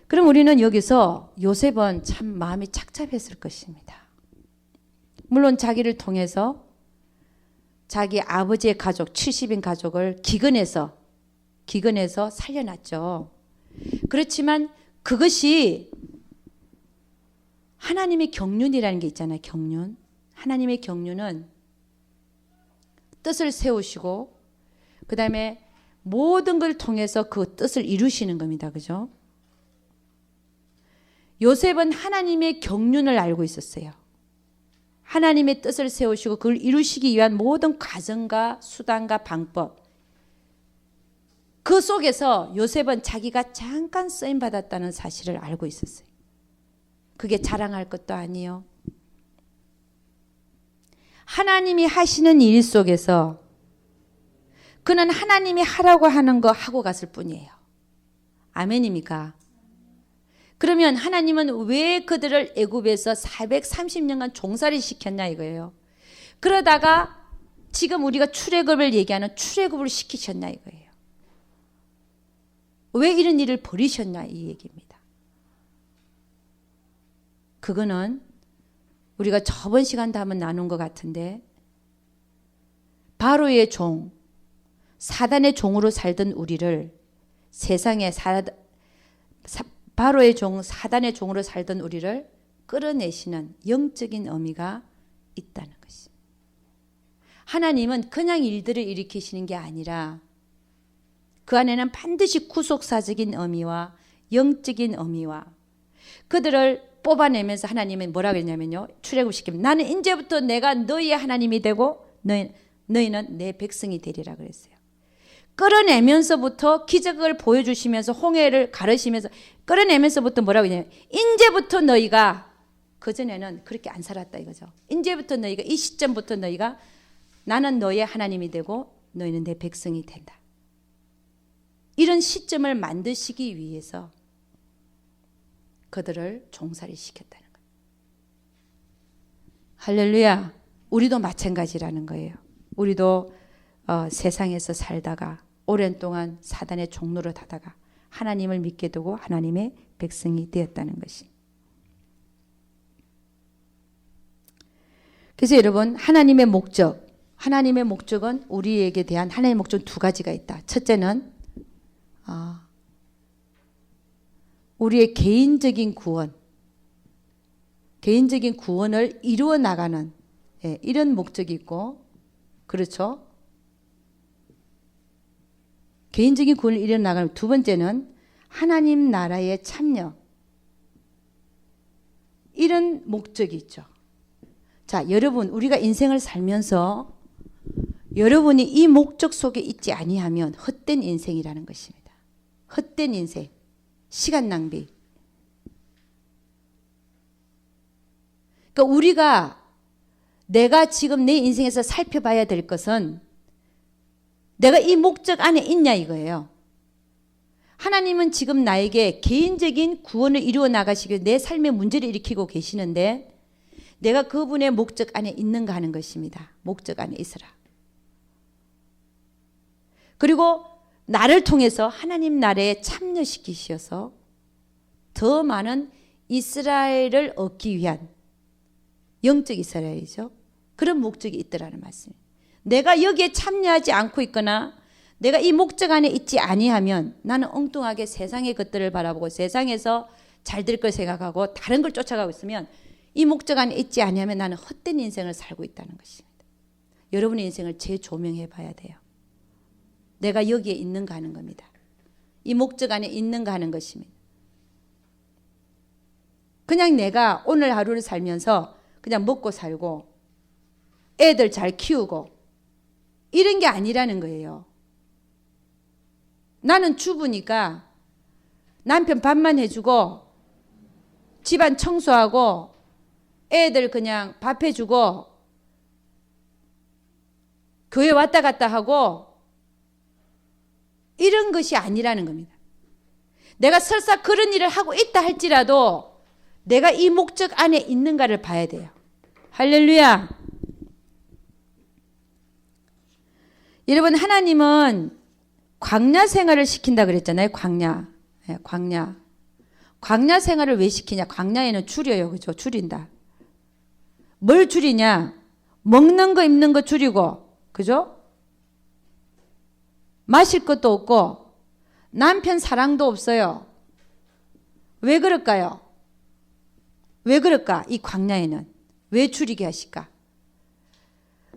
그럼 우리는 여기서 요셉은 참 마음이 착잡했을 것입니다. 물론 자기를 통해서 자기 아버지의 가족 70인 가족을 기근해서 살려놨죠. 그렇지만 그것이 하나님의 경륜이라는 게 있잖아요. 경륜. 하나님의 경륜은 뜻을 세우시고 그 다음에 모든 걸 통해서 그 뜻을 이루시는 겁니다. 그죠? 요셉은 하나님의 경륜을 알고 있었어요. 하나님의 뜻을 세우시고 그걸 이루시기 위한 모든 과정과 수단과 방법. 그 속에서 요셉은 자기가 잠깐 쓰임받았다는 사실을 알고 있었어요. 그게 자랑할 것도 아니에요. 하나님이 하시는 일 속에서 그는 하나님이 하라고 하는 거 하고 갔을 뿐이에요. 아멘입니까? 그러면 하나님은 왜 그들을 애굽에서 430년간 종살이 시켰냐 이거예요. 그러다가 지금 우리가 출애굽을 얘기하는 출애굽을 시키셨냐 이거예요. 왜 이런 일을 벌이셨냐 이 얘기입니다. 그거는 우리가 저번 시간도 한번 나눈 것 같은데 바로의 종, 사단의 종으로 살던 우리를 세상에 바로의 종, 사단의 종으로 살던 우리를 끌어내시는 영적인 의미가 있다는 것입니다. 하나님은 그냥 일들을 일으키시는 게 아니라 그 안에는 반드시 구속사적인 의미와 영적인 의미와 그들을 뽑아내면서 하나님은 뭐라고 했냐면요. 출애굽시키면 나는 이제부터 내가 너희의 하나님이 되고 너희는 내 백성이 되리라 그랬어요. 끌어내면서부터 기적을 보여주시면서 홍해를 가르시면서 끌어내면서부터 뭐라고 했냐면 이제부터 너희가 그전에는 그렇게 안 살았다 이거죠. 이제부터 너희가 이 시점부터 너희가 나는 너희의 하나님이 되고 너희는 내 백성이 된다. 이런 시점을 만드시기 위해서 그들을 종살이 시켰다는 거예요. 할렐루야. 우리도 마찬가지라는 거예요. 우리도 세상에서 살다가 오랜 동안 사단의 종노릇 하다가 하나님을 믿게 되고 하나님의 백성이 되었다는 것이. 그래서 여러분 하나님의 목적은 우리에게 대한 하나님의 목적은 두 가지가 있다. 첫째는 우리의 개인적인 구원을 이루어 나가는 이런 목적이 있고, 그렇죠? 개인적인 구원을 이루어 나가는 두 번째는 하나님 나라의 참여, 이런 목적이 있죠. 자, 여러분 우리가 인생을 살면서 여러분이 이 목적 속에 있지 아니하면 헛된 인생이라는 것입니다. 헛된 인생. 시간 낭비. 그러니까 우리가 내가 지금 내 인생에서 살펴봐야 될 것은 내가 이 목적 안에 있냐 이거예요. 하나님은 지금 나에게 개인적인 구원을 이루어 나가시기 위해 내 삶의 문제를 일으키고 계시는데 내가 그분의 목적 안에 있는가 하는 것입니다. 목적 안에 있으라. 그리고 나를 통해서 하나님 나라에 참여시키셔서 더 많은 이스라엘을 얻기 위한 영적 이스라엘이죠. 그런 목적이 있더라는 말씀이에요. 내가 여기에 참여하지 않고 있거나 내가 이 목적 안에 있지 아니하면 나는 엉뚱하게 세상의 것들을 바라보고 세상에서 잘 될 걸 생각하고 다른 걸 쫓아가고 있으면 이 목적 안에 있지 아니하면 나는 헛된 인생을 살고 있다는 것입니다. 여러분의 인생을 재조명해 봐야 돼요. 내가 여기에 있는가 하는 겁니다. 이 목적 안에 있는가 하는 것입니다. 그냥 내가 오늘 하루를 살면서 그냥 먹고 살고 애들 잘 키우고 이런 게 아니라는 거예요. 나는 주부니까 남편 밥만 해주고 집안 청소하고 애들 그냥 밥 해주고 교회 왔다 갔다 하고 이런 것이 아니라는 겁니다. 내가 설사 그런 일을 하고 있다 할지라도 내가 이 목적 안에 있는가를 봐야 돼요. 할렐루야. 여러분, 하나님은 광야 생활을 시킨다 그랬잖아요. 광야. 네, 광야. 광야 생활을 왜 시키냐? 광야에는 줄여요. 그죠? 줄인다. 뭘 줄이냐? 먹는 거, 입는 거 줄이고, 그죠? 마실 것도 없고, 남편 사랑도 없어요. 왜 그럴까요? 왜 그럴까? 이 광야에는. 왜 줄이게 하실까?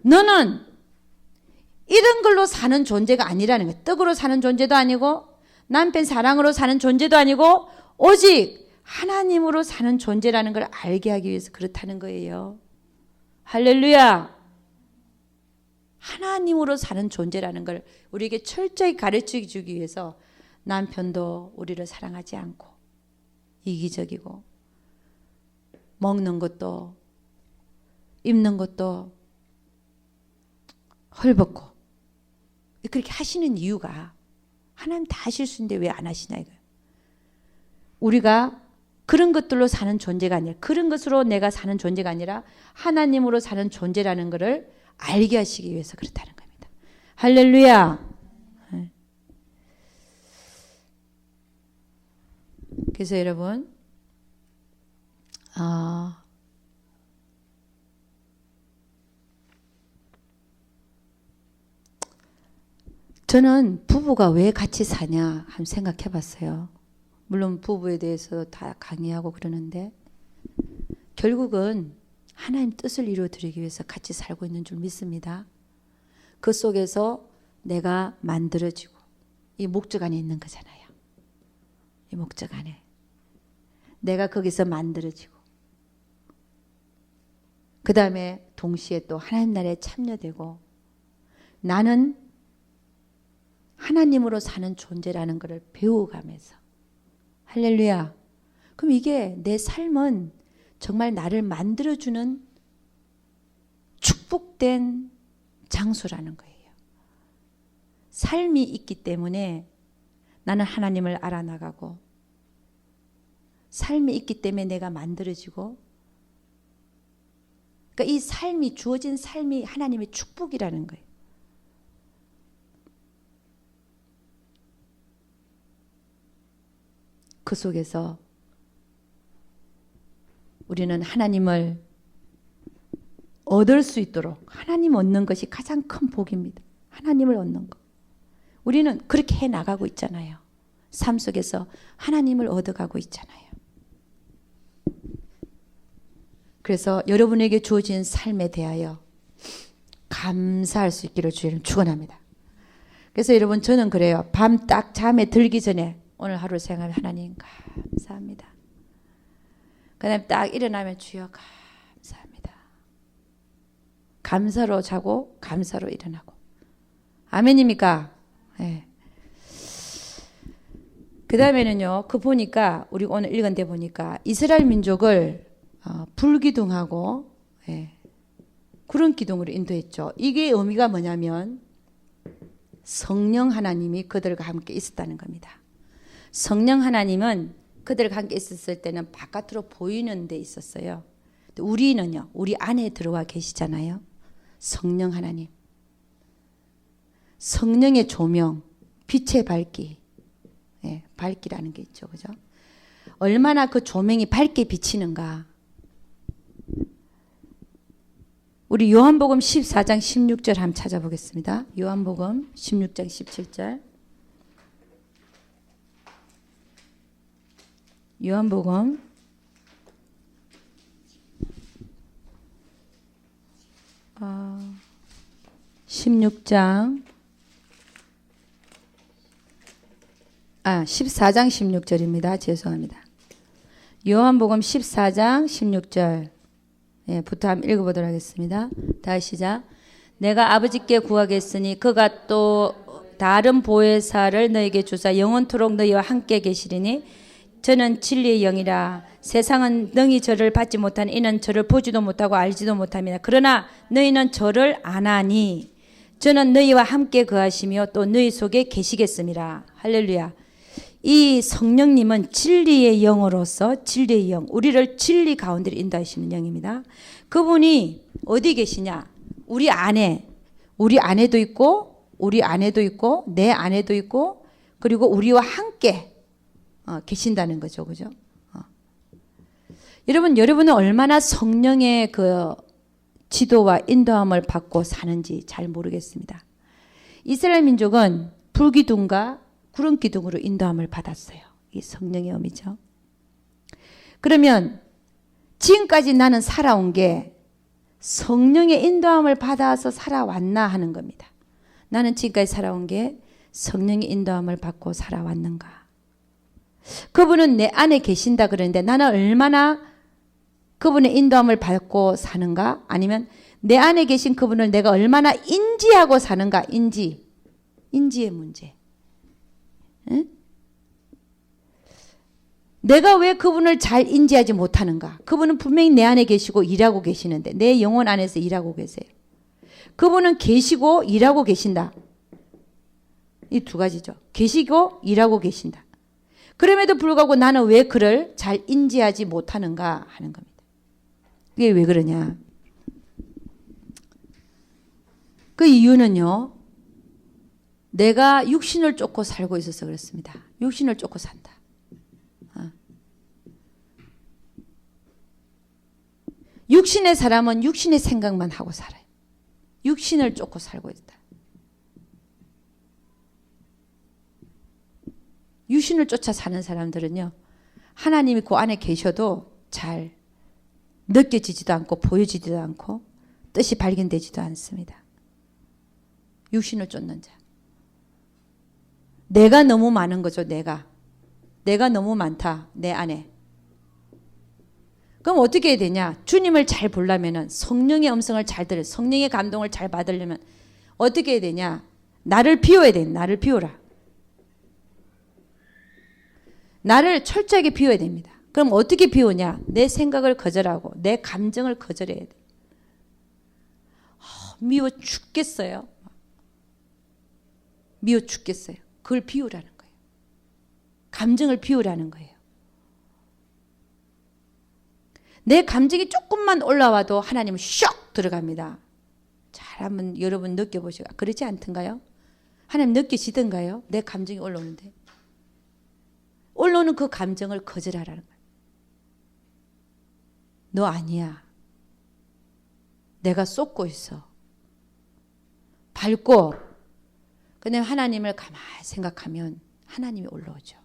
너는 이런 걸로 사는 존재가 아니라는 거예요. 떡으로 사는 존재도 아니고 남편 사랑으로 사는 존재도 아니고 오직 하나님으로 사는 존재라는 걸 알게 하기 위해서 그렇다는 거예요. 할렐루야. 하나님으로 사는 존재라는 걸 우리에게 철저히 가르쳐 주기 위해서 남편도 우리를 사랑하지 않고 이기적이고 먹는 것도 입는 것도 헐벗고 그렇게 하시는 이유가 하나님 다 하실 수 있는데 왜 안 하시냐 이거예요. 우리가 그런 것들로 사는 존재가 아니라 그런 것으로 내가 사는 존재가 아니라 하나님으로 사는 존재라는 것을 알게 하시기 위해서 그렇다는 겁니다. 할렐루야. 그래서 여러분 저는 부부가 왜 같이 사냐 한번 생각해 봤어요. 물론 부부에 대해서 다 강의하고 그러는데 결국은 하나님 뜻을 이루어드리기 위해서 같이 살고 있는 줄 믿습니다. 그 속에서 내가 만들어지고 이 목적 안에 있는 거잖아요. 이 목적 안에 내가 거기서 만들어지고 그 다음에 동시에 또 하나님 나라에 참여되고 나는 하나님으로 사는 존재라는 것을 배워가면서 할렐루야. 그럼 이게 내 삶은 정말 나를 만들어주는 축복된 장소라는 거예요. 삶이 있기 때문에 나는 하나님을 알아나가고 삶이 있기 때문에 내가 만들어지고 그러니까 이 삶이 주어진 삶이 하나님의 축복이라는 거예요. 그 속에서 우리는 하나님을 얻을 수 있도록 하나님 얻는 것이 가장 큰 복입니다. 하나님을 얻는 것. 우리는 그렇게 해나가고 있잖아요. 삶 속에서 하나님을 얻어가고 있잖아요. 그래서 여러분에게 주어진 삶에 대하여 감사할 수 있기를 주님 축원합니다. 그래서 여러분 저는 그래요. 밤 딱 잠에 들기 전에 오늘 하루 생활 하나님 감사합니다. 그 다음에 딱 일어나면 주여 감사합니다. 감사로 자고 감사로 일어나고. 아멘입니까? 네. 그 다음에는요. 그 보니까 우리 오늘 읽은 데 보니까 이스라엘 민족을 불기둥하고 그런 기둥으로 인도했죠. 이게 의미가 뭐냐면 성령 하나님이 그들과 함께 있었다는 겁니다. 성령 하나님은 그들과 함께 있었을 때는 바깥으로 보이는 데 있었어요. 우리는요, 우리 안에 들어와 계시잖아요. 성령 하나님. 성령의 조명, 빛의 밝기. 예, 밝기라는 게 있죠. 그죠? 얼마나 그 조명이 밝게 비치는가. 우리 요한복음 14장 16절 한번 찾아보겠습니다. 요한복음 16장 17절. 요한복음 14장 16절입니다. 죄송합니다. 요한복음 14장 16절 예, 부터 한번 읽어보도록 하겠습니다. 다시 시작. 내가 아버지께 구하겠으니 그가 또 다른 보혜사를 너에게 주사 영원토록 너희와 함께 계시리니 저는 진리의 영이라. 세상은 능히 저를 받지 못하니 이는 저를 보지도 못하고 알지도 못합니다. 그러나 너희는 저를 아나니 저는 너희와 함께 거하시며 또 너희 속에 계시겠습니다. 할렐루야. 이 성령님은 진리의 영으로서 진리의 영, 우리를 진리 가운데로 인도하시는 영입니다. 그분이 어디 계시냐? 우리 안에도 있고 우리 안에도 있고 내 안에도 있고 그리고 우리와 함께 계신다는 거죠. 그죠? 여러분은 얼마나 성령의 그 지도와 인도함을 받고 사는지 잘 모르겠습니다. 이스라엘 민족은 불기둥과 구름 기둥으로 인도함을 받았어요. 이 성령의 의미죠. 그러면 지금까지 나는 살아온 게 성령의 인도함을 받아서 살아왔나 하는 겁니다. 나는 지금까지 살아온 게 성령의 인도함을 받고 살아왔는가. 그분은 내 안에 계신다 그러는데 나는 얼마나 그분의 인도함을 받고 사는가? 아니면 내 안에 계신 그분을 내가 얼마나 인지하고 사는가? 인지의 문제. 응? 내가 왜 그분을 잘 인지하지 못하는가? 그분은 분명히 내 안에 계시고 일하고 계시는데 내 영혼 안에서 일하고 계세요. 그분은 계시고 일하고 계신다. 이 두 가지죠. 계시고 일하고 계신다. 그럼에도 불구하고 나는 왜 그를 잘 인지하지 못하는가 하는 겁니다. 그게 왜 그러냐? 그 이유는요. 내가 육신을 쫓고 살고 있어서 그렇습니다. 육신을 쫓고 산다. 육신의 사람은 육신의 생각만 하고 살아요. 육신을 쫓고 살고 있다. 육신을 쫓아 사는 사람들은요. 하나님이 그 안에 계셔도 잘 느껴지지도 않고 보여지지도 않고 뜻이 발견되지도 않습니다. 육신을 쫓는 자. 내가 너무 많은 거죠. 내가 너무 많다. 내 안에. 그럼 어떻게 해야 되냐? 주님을 잘 보려면 성령의 음성을 잘 들을 성령의 감동을 잘 받으려면 어떻게 해야 되냐? 나를 비워야 돼. 나를 비워라. 나를 철저하게 비워야 됩니다. 그럼 어떻게 비우냐? 내 생각을 거절하고 내 감정을 거절해야 돼. 미워 죽겠어요. 미워 죽겠어요. 그걸 비우라는 거예요. 감정을 비우라는 거예요. 내 감정이 조금만 올라와도 하나님은 슉 들어갑니다. 잘 한번 여러분 느껴보시고 그렇지 않던가요? 하나님 느끼시던가요? 내 감정이 올라오는데. 올라오는 그 감정을 거절하라는 거예요. 너 아니야. 내가 쏟고 있어. 밟고 그냥 하나님을 가만히 생각하면 하나님이 올라오죠.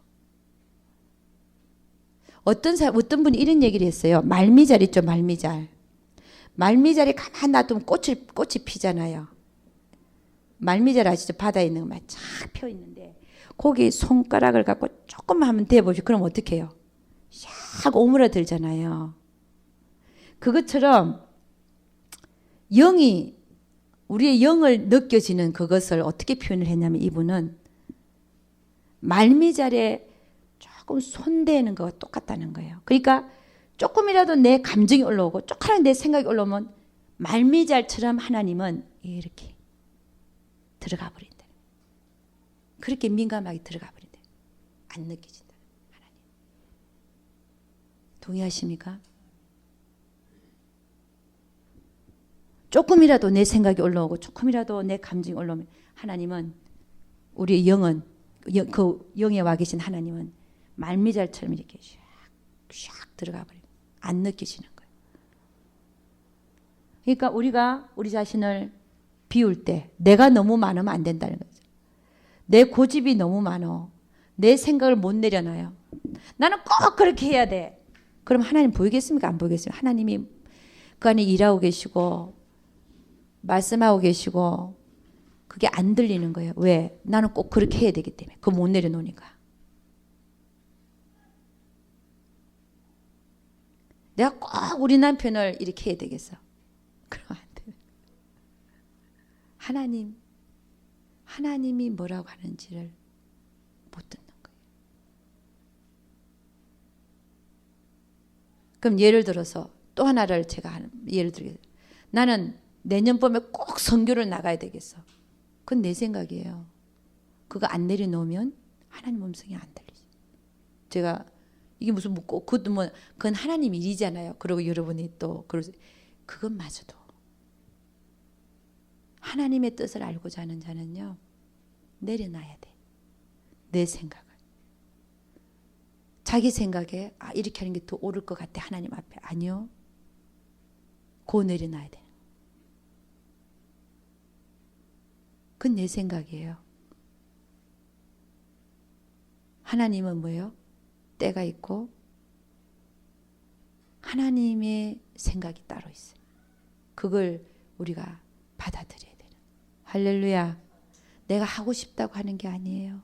어떤 분이 이런 얘기를 했어요. 말미잘 있죠. 말미잘이 가만히 놔두면 꽃이 피잖아요. 말미잘 아시죠? 바다에 있는 거 쫙 펴 있는데 거기 손가락을 갖고 조금만 하면 대보죠. 그럼 어떻게 해요? 샥 오므라들잖아요. 그것처럼 우리의 영을 느껴지는 그것을 어떻게 표현을 했냐면 이분은 말미잘에 조금 손대는 거와 똑같다는 거예요. 그러니까 조금이라도 내 감정이 올라오고 조금이라도 내 생각이 올라오면 말미잘처럼 하나님은 이렇게 들어가 버린다. 그렇게 민감하게 들어가 버린다. 안 느껴진다. 하나님. 동의하십니까? 조금이라도 내 생각이 올라오고 조금이라도 내 감정이 올라오면 하나님은 우리의 영은 그 영에 와 계신 하나님은 말미잘처럼 이렇게 샥 들어가 버려요. 안 느껴지는 거예요. 그러니까 우리가 우리 자신을 비울 때 내가 너무 많으면 안 된다는 거죠. 내 고집이 너무 많어. 내 생각을 못 내려놔요. 나는 꼭 그렇게 해야 돼. 그럼 하나님 보이겠습니까? 안 보이겠습니까? 하나님이 그 안에 일하고 계시고 말씀하고 계시고 그게 안 들리는 거예요. 왜? 나는 꼭 그렇게 해야 되기 때문에. 그거 못 내려놓으니까. 내가 꼭 우리 남편을 이렇게 해야 되겠어. 그러면 안 돼. 하나님이 뭐라고 하는지를 못 듣는 거예요. 그럼 예를 들어서 또 하나를 제가 예를 들겠습니다. 나는 내년 봄에 꼭 선교를 나가야 되겠어. 그건 내 생각이에요. 그거 안 내려놓으면 하나님 음성이 안 들리지. 제가 이게 무슨 뭐 그것도 뭐 그건 하나님 일이잖아요. 그리고 여러분이 또 그것마저도 하나님의 뜻을 알고자 하는 자는요 내려놔야 돼. 내 생각을. 자기 생각에 이렇게 하는 게 더 옳을 것 같아. 하나님 앞에. 아니요. 그거 내려놔야 돼. 그건 내 생각이에요. 하나님은 뭐예요? 때가 있고 하나님의 생각이 따로 있어요. 그걸 우리가 받아들여야 되는. 할렐루야. 내가 하고 싶다고 하는 게 아니에요.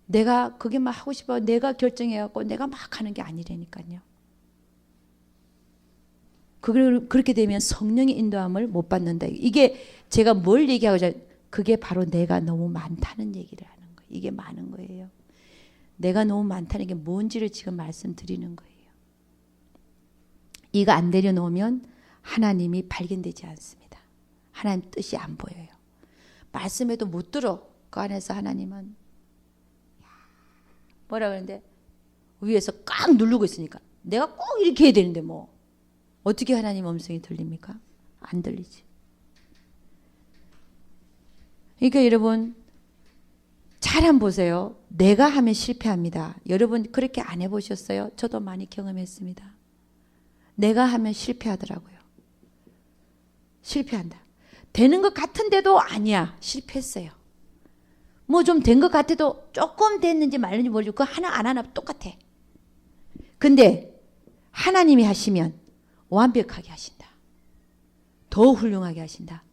내가 그게 막 하고 싶어 내가 결정해갖고 내가 막 하는 게 아니라니까요. 그렇게 되면 성령의 인도함을 못 받는다. 이게 제가 뭘 얘기하고자 그게 바로 내가 너무 많다는 얘기를 하는 거예요. 이게 많은 거예요. 내가 너무 많다는 게 뭔지를 지금 말씀드리는 거예요. 이거 안 내려놓으면 하나님이 발견되지 않습니다. 하나님 뜻이 안 보여요. 말씀해도 못 들어. 그 안에서 하나님은 뭐라 그러는데 위에서 꽉 누르고 있으니까 내가 꼭 이렇게 해야 되는데 뭐 어떻게 하나님 음성이 들립니까? 안 들리지. 그러니까 여러분 잘 한번 보세요. 내가 하면 실패합니다. 여러분 그렇게 안 해보셨어요? 저도 많이 경험했습니다. 내가 하면 실패하더라고요. 실패한다. 되는 것 같은데도 아니야. 실패했어요. 뭐 좀 된 것 같아도 조금 됐는지 말는지 모르겠고 그거 하나 안 하나 똑같아. 근데 하나님이 하시면 완벽하게 하신다. 더 훌륭하게 하신다.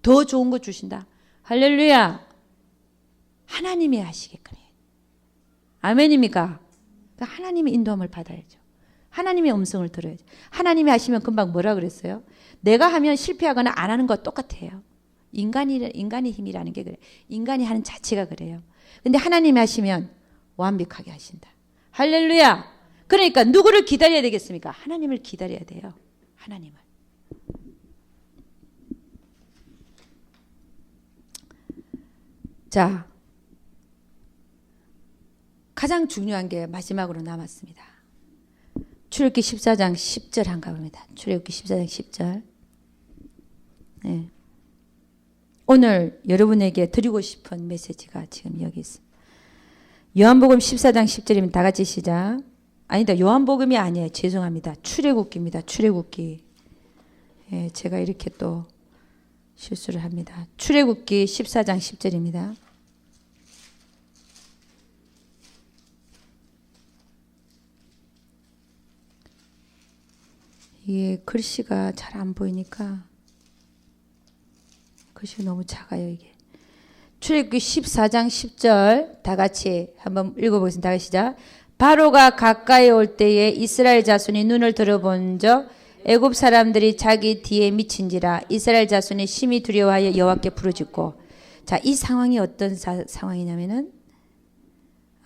더 좋은 거 주신다. 할렐루야. 하나님이 하시게끔 해요. 아멘입니까? 그러니까 하나님의 인도함을 받아야죠. 하나님의 음성을 들어야죠. 하나님이 하시면 금방 뭐라 그랬어요? 내가 하면 실패하거나 안 하는 거 똑같아요. 인간의 힘이라는 게 그래요. 인간이 하는 자체가 그래요. 근데 하나님이 하시면 완벽하게 하신다. 할렐루야. 그러니까 누구를 기다려야 되겠습니까? 하나님을 기다려야 돼요. 하나님을. 자, 가장 중요한 게 마지막으로 남았습니다. 출애굽기 14장 10절 한가 봅니다. 출애굽기 14장 10절. 네. 오늘 여러분에게 드리고 싶은 메시지가 지금 여기 있습니다. 요한복음 14장 10절이면 다 같이 시작. 아니다. 요한복음이 아니에요. 죄송합니다. 출애굽기입니다. 출애굽기. 예, 제가 이렇게 또 실수를 합니다. 출애굽기 14장 10절입니다. 이게 글씨가 잘 안 보이니까 글씨가 너무 작아요. 이게 출애굽기 14장 10절 다 같이 한번 읽어보겠습니다. 다 같이 시작. 바로가 가까이 올 때에 이스라엘 자손이 눈을 들어본즉 애굽 사람들이 자기 뒤에 미친지라. 이스라엘 자손이 심히 두려워하여 여호와께 부르짖고. 자, 이 상황이 어떤 상황이냐면은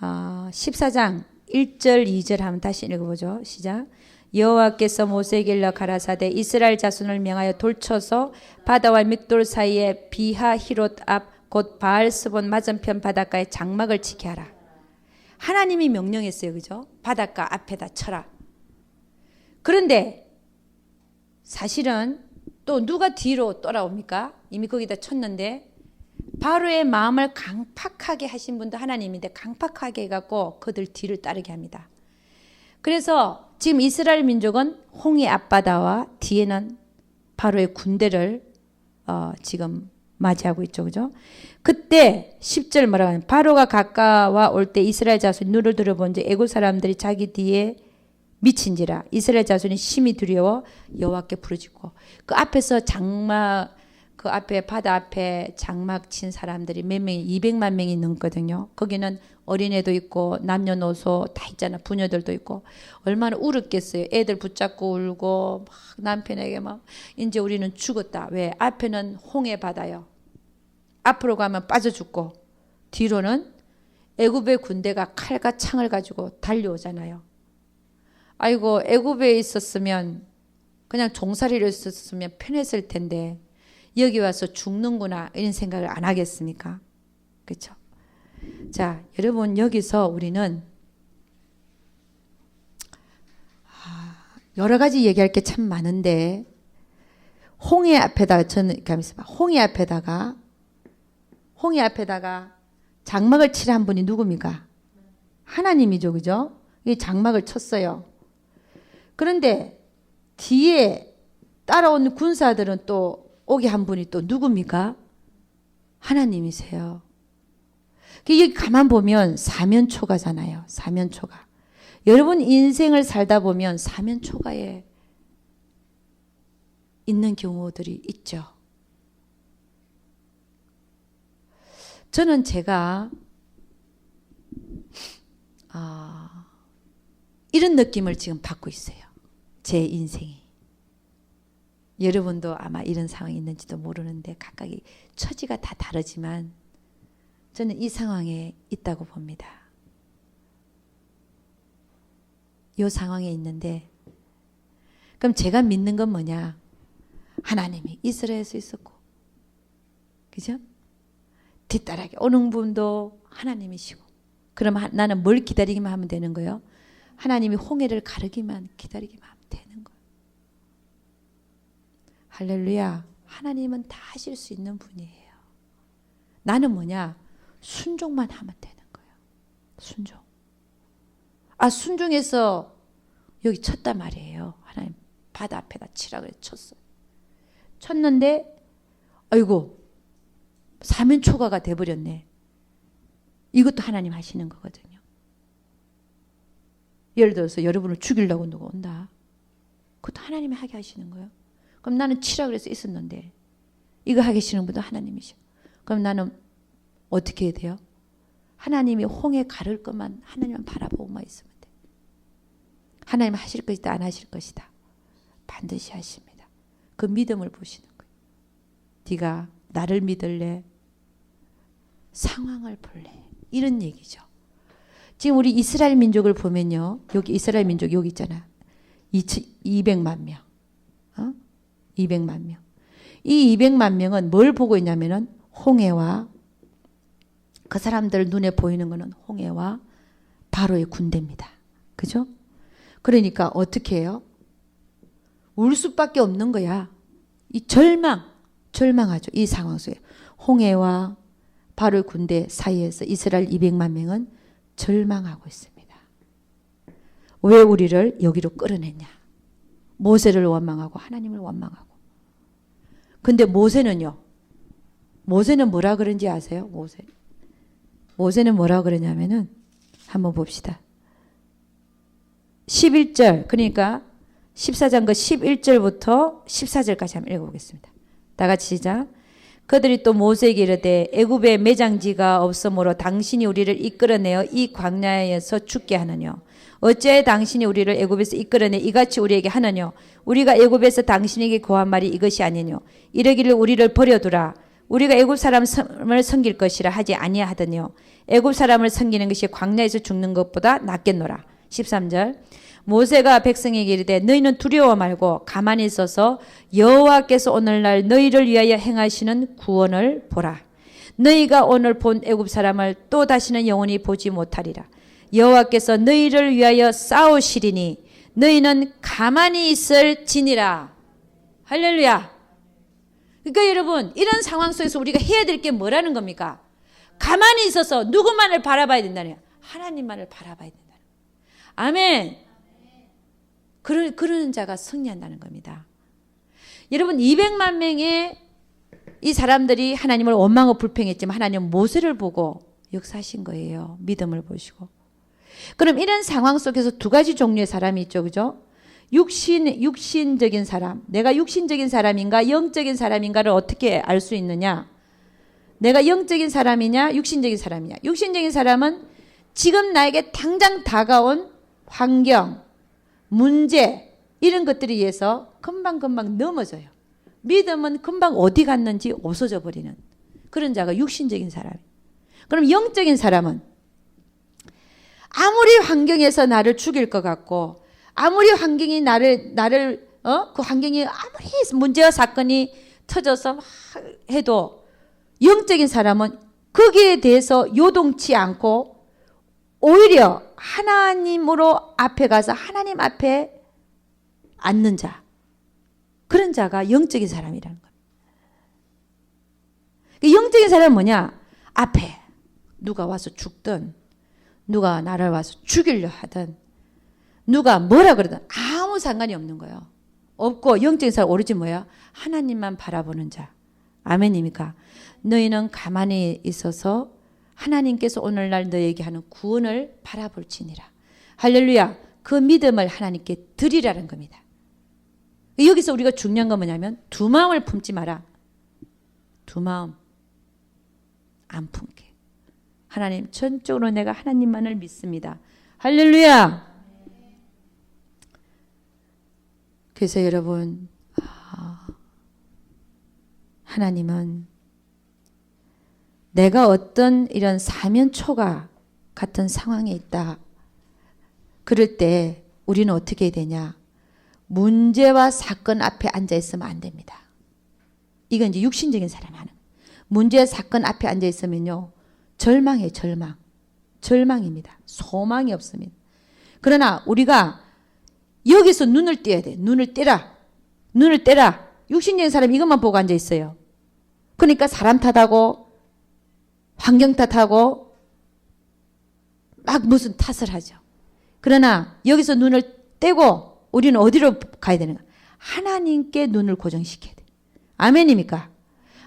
14장 1절 2절 한번 다시 읽어보죠. 시작. 여호와께서 모세에게 일러 가라사대 이스라엘 자손을 명하여 돌쳐서 바다와 믹돌 사이에 비하 히롯 앞 곧 바알스본 맞은편 바닷가에 장막을 치게 하라. 하나님이 명령했어요. 그죠? 바닷가 앞에다 쳐라. 그런데 사실은 또 누가 뒤로 돌아옵니까? 이미 거기다 쳤는데 바로의 마음을 강팍하게 하신 분도 하나님인데 강팍하게 해갖고 그들 뒤를 따르게 합니다. 그래서 지금 이스라엘 민족은 홍해 앞바다와 뒤에는 바로의 군대를 지금 맞이하고 있죠. 그죠? 그때 10절 뭐라고 하냐면 바로가 가까워 올 때 이스라엘 자손이 눈을 들어본즉 애굽 사람들이 자기 뒤에 미친지라 이스라엘 자손이 심히 두려워 여호와께 부르짖고 그 앞에서 장막 그 앞에 바다 앞에 장막 친 사람들이 몇 명이 200만 명이 넘거든요. 거기는 어린애도 있고 남녀노소 다 있잖아. 부녀들도 있고 얼마나 울었겠어요. 애들 붙잡고 울고 막 남편에게 막 이제 우리는 죽었다. 왜? 앞에는 홍해 바다요. 앞으로 가면 빠져 죽고 뒤로는 애굽의 군대가 칼과 창을 가지고 달려오잖아요. 아이고 애굽에 있었으면 그냥 종살이로 있었으면 편했을 텐데 여기 와서 죽는구나 이런 생각을 안 하겠습니까? 그렇죠? 자, 여러분 여기서 우리는 여러 가지 얘기할 게 참 많은데 홍해 앞에다가 저는 홍해 앞에다가 장막을 칠한 분이 누굽니까? 하나님이죠. 그죠? 이 장막을 쳤어요. 그런데 뒤에 따라온 군사들은 또 오게 한 분이 또 누굽니까? 하나님이세요. 여기 가만 보면 사면초가잖아요. 사면초가. 여러분 인생을 살다 보면 사면초가에 있는 경우들이 있죠. 저는 제가 이런 느낌을 지금 받고 있어요. 제 인생이. 여러분도 아마 이런 상황이 있는지도 모르는데 각각의 처지가 다 다르지만 저는 이 상황에 있다고 봅니다. 이 상황에 있는데 그럼 제가 믿는 건 뭐냐? 하나님이 이스라엘에서 있었고 그죠? 뒤따라게 오는 분도 하나님이시고 그럼 나는 뭘 기다리기만 하면 되는 거예요? 하나님이 홍해를 가르기만 기다리기만 하면 되는 거예요. 할렐루야. 하나님은 다 하실 수 있는 분이에요. 나는 뭐냐? 순종만 하면 되는 거예요. 순종. 순종해서 여기 쳤단 말이에요. 하나님 바다 앞에다 치라 그래 쳤어요. 쳤는데 아이고 사면초가가 돼버렸네. 이것도 하나님 하시는 거거든요. 예를 들어서 여러분을 죽이려고 누가 온다. 그것도 하나님이 하게 하시는 거예요. 그럼 나는 치라 그래서 있었는데 이거 하게 하시는 분도 하나님이셔. 그럼 나는 어떻게 해야 돼요? 하나님이 홍해 가를 것만 하나님만 바라보고만 있으면 돼. 하나님 하실 것이다 안 하실 것이다. 반드시 하십니다. 그 믿음을 보시는 거예요. 네가 나를 믿을래? 상황을 볼래? 이런 얘기죠. 지금 우리 이스라엘 민족을 보면요. 여기 이스라엘 민족 여기 있잖아. 200만 명. 200만 명. 이 200만 명은 뭘 보고 있냐면은 홍해와 그 사람들 눈에 보이는 거는 홍해와 바로의 군대입니다. 그죠? 그러니까 어떻게 해요? 울 수밖에 없는 거야. 이 절망하죠. 이 상황 속에. 홍해와 바로의 군대 사이에서 이스라엘 200만 명은 절망하고 있습니다. 왜 우리를 여기로 끌어냈냐? 모세를 원망하고 하나님을 원망하고. 근데 모세는요. 모세는 뭐라 그런지 아세요? 모세는 뭐라 그러냐면은 한번 봅시다. 11절 그러니까 14장 그 11절부터 14절까지 한번 읽어보겠습니다. 다 같이 시작. 그들이 또 모세에게 이르되 애굽에 매장지가 없으므로 당신이 우리를 이끌어내어 이 광야에서 죽게 하느뇨. 어찌하여 당신이 우리를 애굽에서 이끌어내 이같이 우리에게 하느뇨. 우리가 애굽에서 당신에게 고한 말이 이것이 아니뇨. 이러기를 우리를 버려두라. 우리가 애굽 사람을 섬길 것이라 하지 아니하더니요. 애굽 사람을 섬기는 것이 광야에서 죽는 것보다 낫겠노라. 13절. 모세가 백성에게 이르되 너희는 두려워 말고 가만히 있어서 여호와께서 오늘날 너희를 위하여 행하시는 구원을 보라. 너희가 오늘 본 애굽 사람을 또 다시는 영원히 보지 못하리라. 여호와께서 너희를 위하여 싸우시리니 너희는 가만히 있을지니라. 할렐루야. 그러니까 여러분, 이런 상황 속에서 우리가 해야 될 게 뭐라는 겁니까? 가만히 있어서 누구만을 바라봐야 된다네요. 하나님만을 바라봐야 된다는 거예요. 아멘. 그런 자가 승리한다는 겁니다. 여러분, 200만 명의 이 사람들이 하나님을 원망하고 불평했지만 하나님은 모세를 보고 역사하신 거예요. 믿음을 보시고. 그럼 이런 상황 속에서 두 가지 종류의 사람이 있죠. 그죠? 육신적인 사람. 내가 육신적인 사람인가 영적인 사람인가를 어떻게 알 수 있느냐? 내가 영적인 사람이냐 육신적인 사람이냐? 육신적인 사람은 지금 나에게 당장 다가온 환경, 문제 이런 것들에 의해서 금방금방 넘어져요. 믿음은 금방 어디 갔는지 없어져 버리는 그런 자가 육신적인 사람이에요. 그럼 영적인 사람은 아무리 환경에서 나를 죽일 것 같고 아무리 환경이 그 환경이 아무리 문제와 사건이 터져서 해도 영적인 사람은 거기에 대해서 요동치 않고 오히려 하나님으로 앞에 가서 하나님 앞에 앉는 자. 그런 자가 영적인 사람이라는 거예요. 영적인 사람은 뭐냐? 앞에 누가 와서 죽든 누가 나를 와서 죽이려 하든 누가 뭐라 그러든 아무 상관이 없는 거예요. 없고 영적인 사람 오로지 뭐야? 하나님만 바라보는 자. 아멘입니까? 너희는 가만히 있어서 하나님께서 오늘날 너에게 하는 구원을 바라볼지니라. 할렐루야. 그 믿음을 하나님께 드리라는 겁니다. 여기서 우리가 중요한 건 뭐냐면 두 마음을 품지 마라. 두 마음 안 품게. 하나님 전적으로 내가 하나님만을 믿습니다. 할렐루야. 그래서 여러분 하나님은 내가 어떤 이런 사면초가 같은 상황에 있다. 그럴 때 우리는 어떻게 해야 되냐? 문제와 사건 앞에 앉아 있으면 안 됩니다. 이건 이제 육신적인 사람이 하는 거예요. 문제와 사건 앞에 앉아 있으면요. 절망이에요. 절망입니다. 소망이 없습니다. 그러나 우리가 여기서 눈을 떼야 돼. 눈을 떼라. 육신적인 사람이 이것만 보고 앉아 있어요. 그러니까 사람 탓하고 환경 탓하고 막 무슨 탓을 하죠. 그러나 여기서 눈을 떼고 우리는 어디로 가야 되는가? 하나님께 눈을 고정시켜야 돼. 아멘입니까?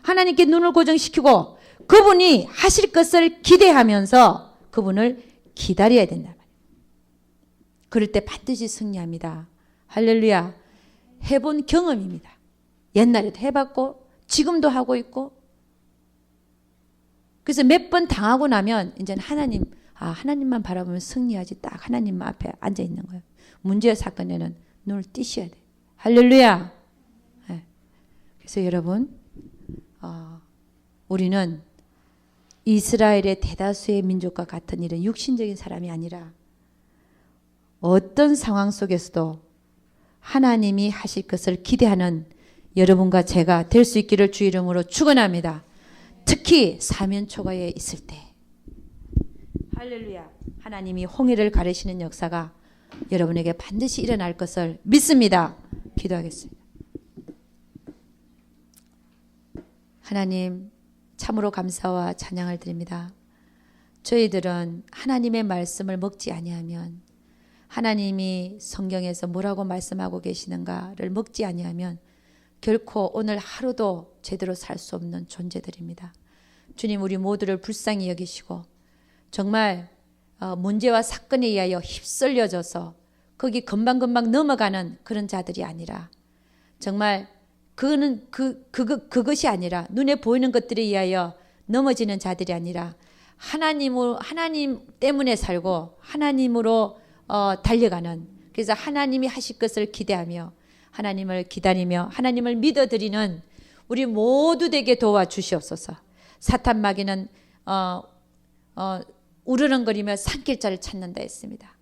하나님께 눈을 고정시키고 그분이 하실 것을 기대하면서 그분을 기다려야 된단 말이에요. 그럴 때 반드시 승리합니다. 할렐루야. 해본 경험입니다. 옛날에도 해봤고 지금도 하고 있고 그래서 몇 번 당하고 나면 이제는 하나님만 바라보면 승리하지 딱 하나님 앞에 앉아 있는 거예요. 문제의 사건에는 눈을 띄셔야 돼요. 할렐루야. 네. 그래서 여러분 우리는 이스라엘의 대다수의 민족과 같은 이런 육신적인 사람이 아니라 어떤 상황 속에서도 하나님이 하실 것을 기대하는 여러분과 제가 될 수 있기를 주 이름으로 축원합니다. 특히 사면초가에 있을 때 할렐루야. 하나님이 홍해를 가르시는 역사가 여러분에게 반드시 일어날 것을 믿습니다. 기도하겠습니다. 하나님 참으로 감사와 찬양을 드립니다. 저희들은 하나님의 말씀을 먹지 아니하면 하나님이 성경에서 뭐라고 말씀하고 계시는가를 먹지 아니하면 결코 오늘 하루도 제대로 살 수 없는 존재들입니다. 주님 우리 모두를 불쌍히 여기시고 정말 문제와 사건에 의하여 휩쓸려져서 거기 금방금방 넘어가는 그런 자들이 아니라 정말 그것이 아니라 눈에 보이는 것들에 의하여 넘어지는 자들이 아니라 하나님 때문에 살고 하나님으로 달려가는 그래서 하나님이 하실 것을 기대하며 하나님을 기다리며 하나님을 믿어드리는 우리 모두 되게 도와주시옵소서. 사탄 마귀는 우르렁거리며 산길자를 찾는다 했습니다.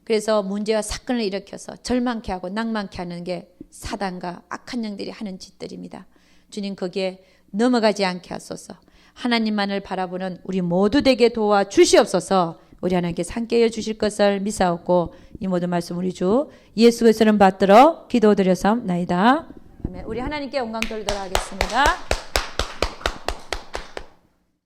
그래서 문제와 사건을 일으켜서 절망케 하고 낭만케 하는 게 사단과 악한 영들이 하는 짓들입니다. 주님 거기에 넘어가지 않게 하소서. 하나님만을 바라보는 우리 모두 되게 도와주시옵소서. 우리 하나님께 함께해 주실 것을 믿사옵고 이 모든 말씀 우리 주 예수 그리스도를 받들어 기도드려서나이다. 아멘. 우리 하나님께 영광 돌리도록 하겠습니다.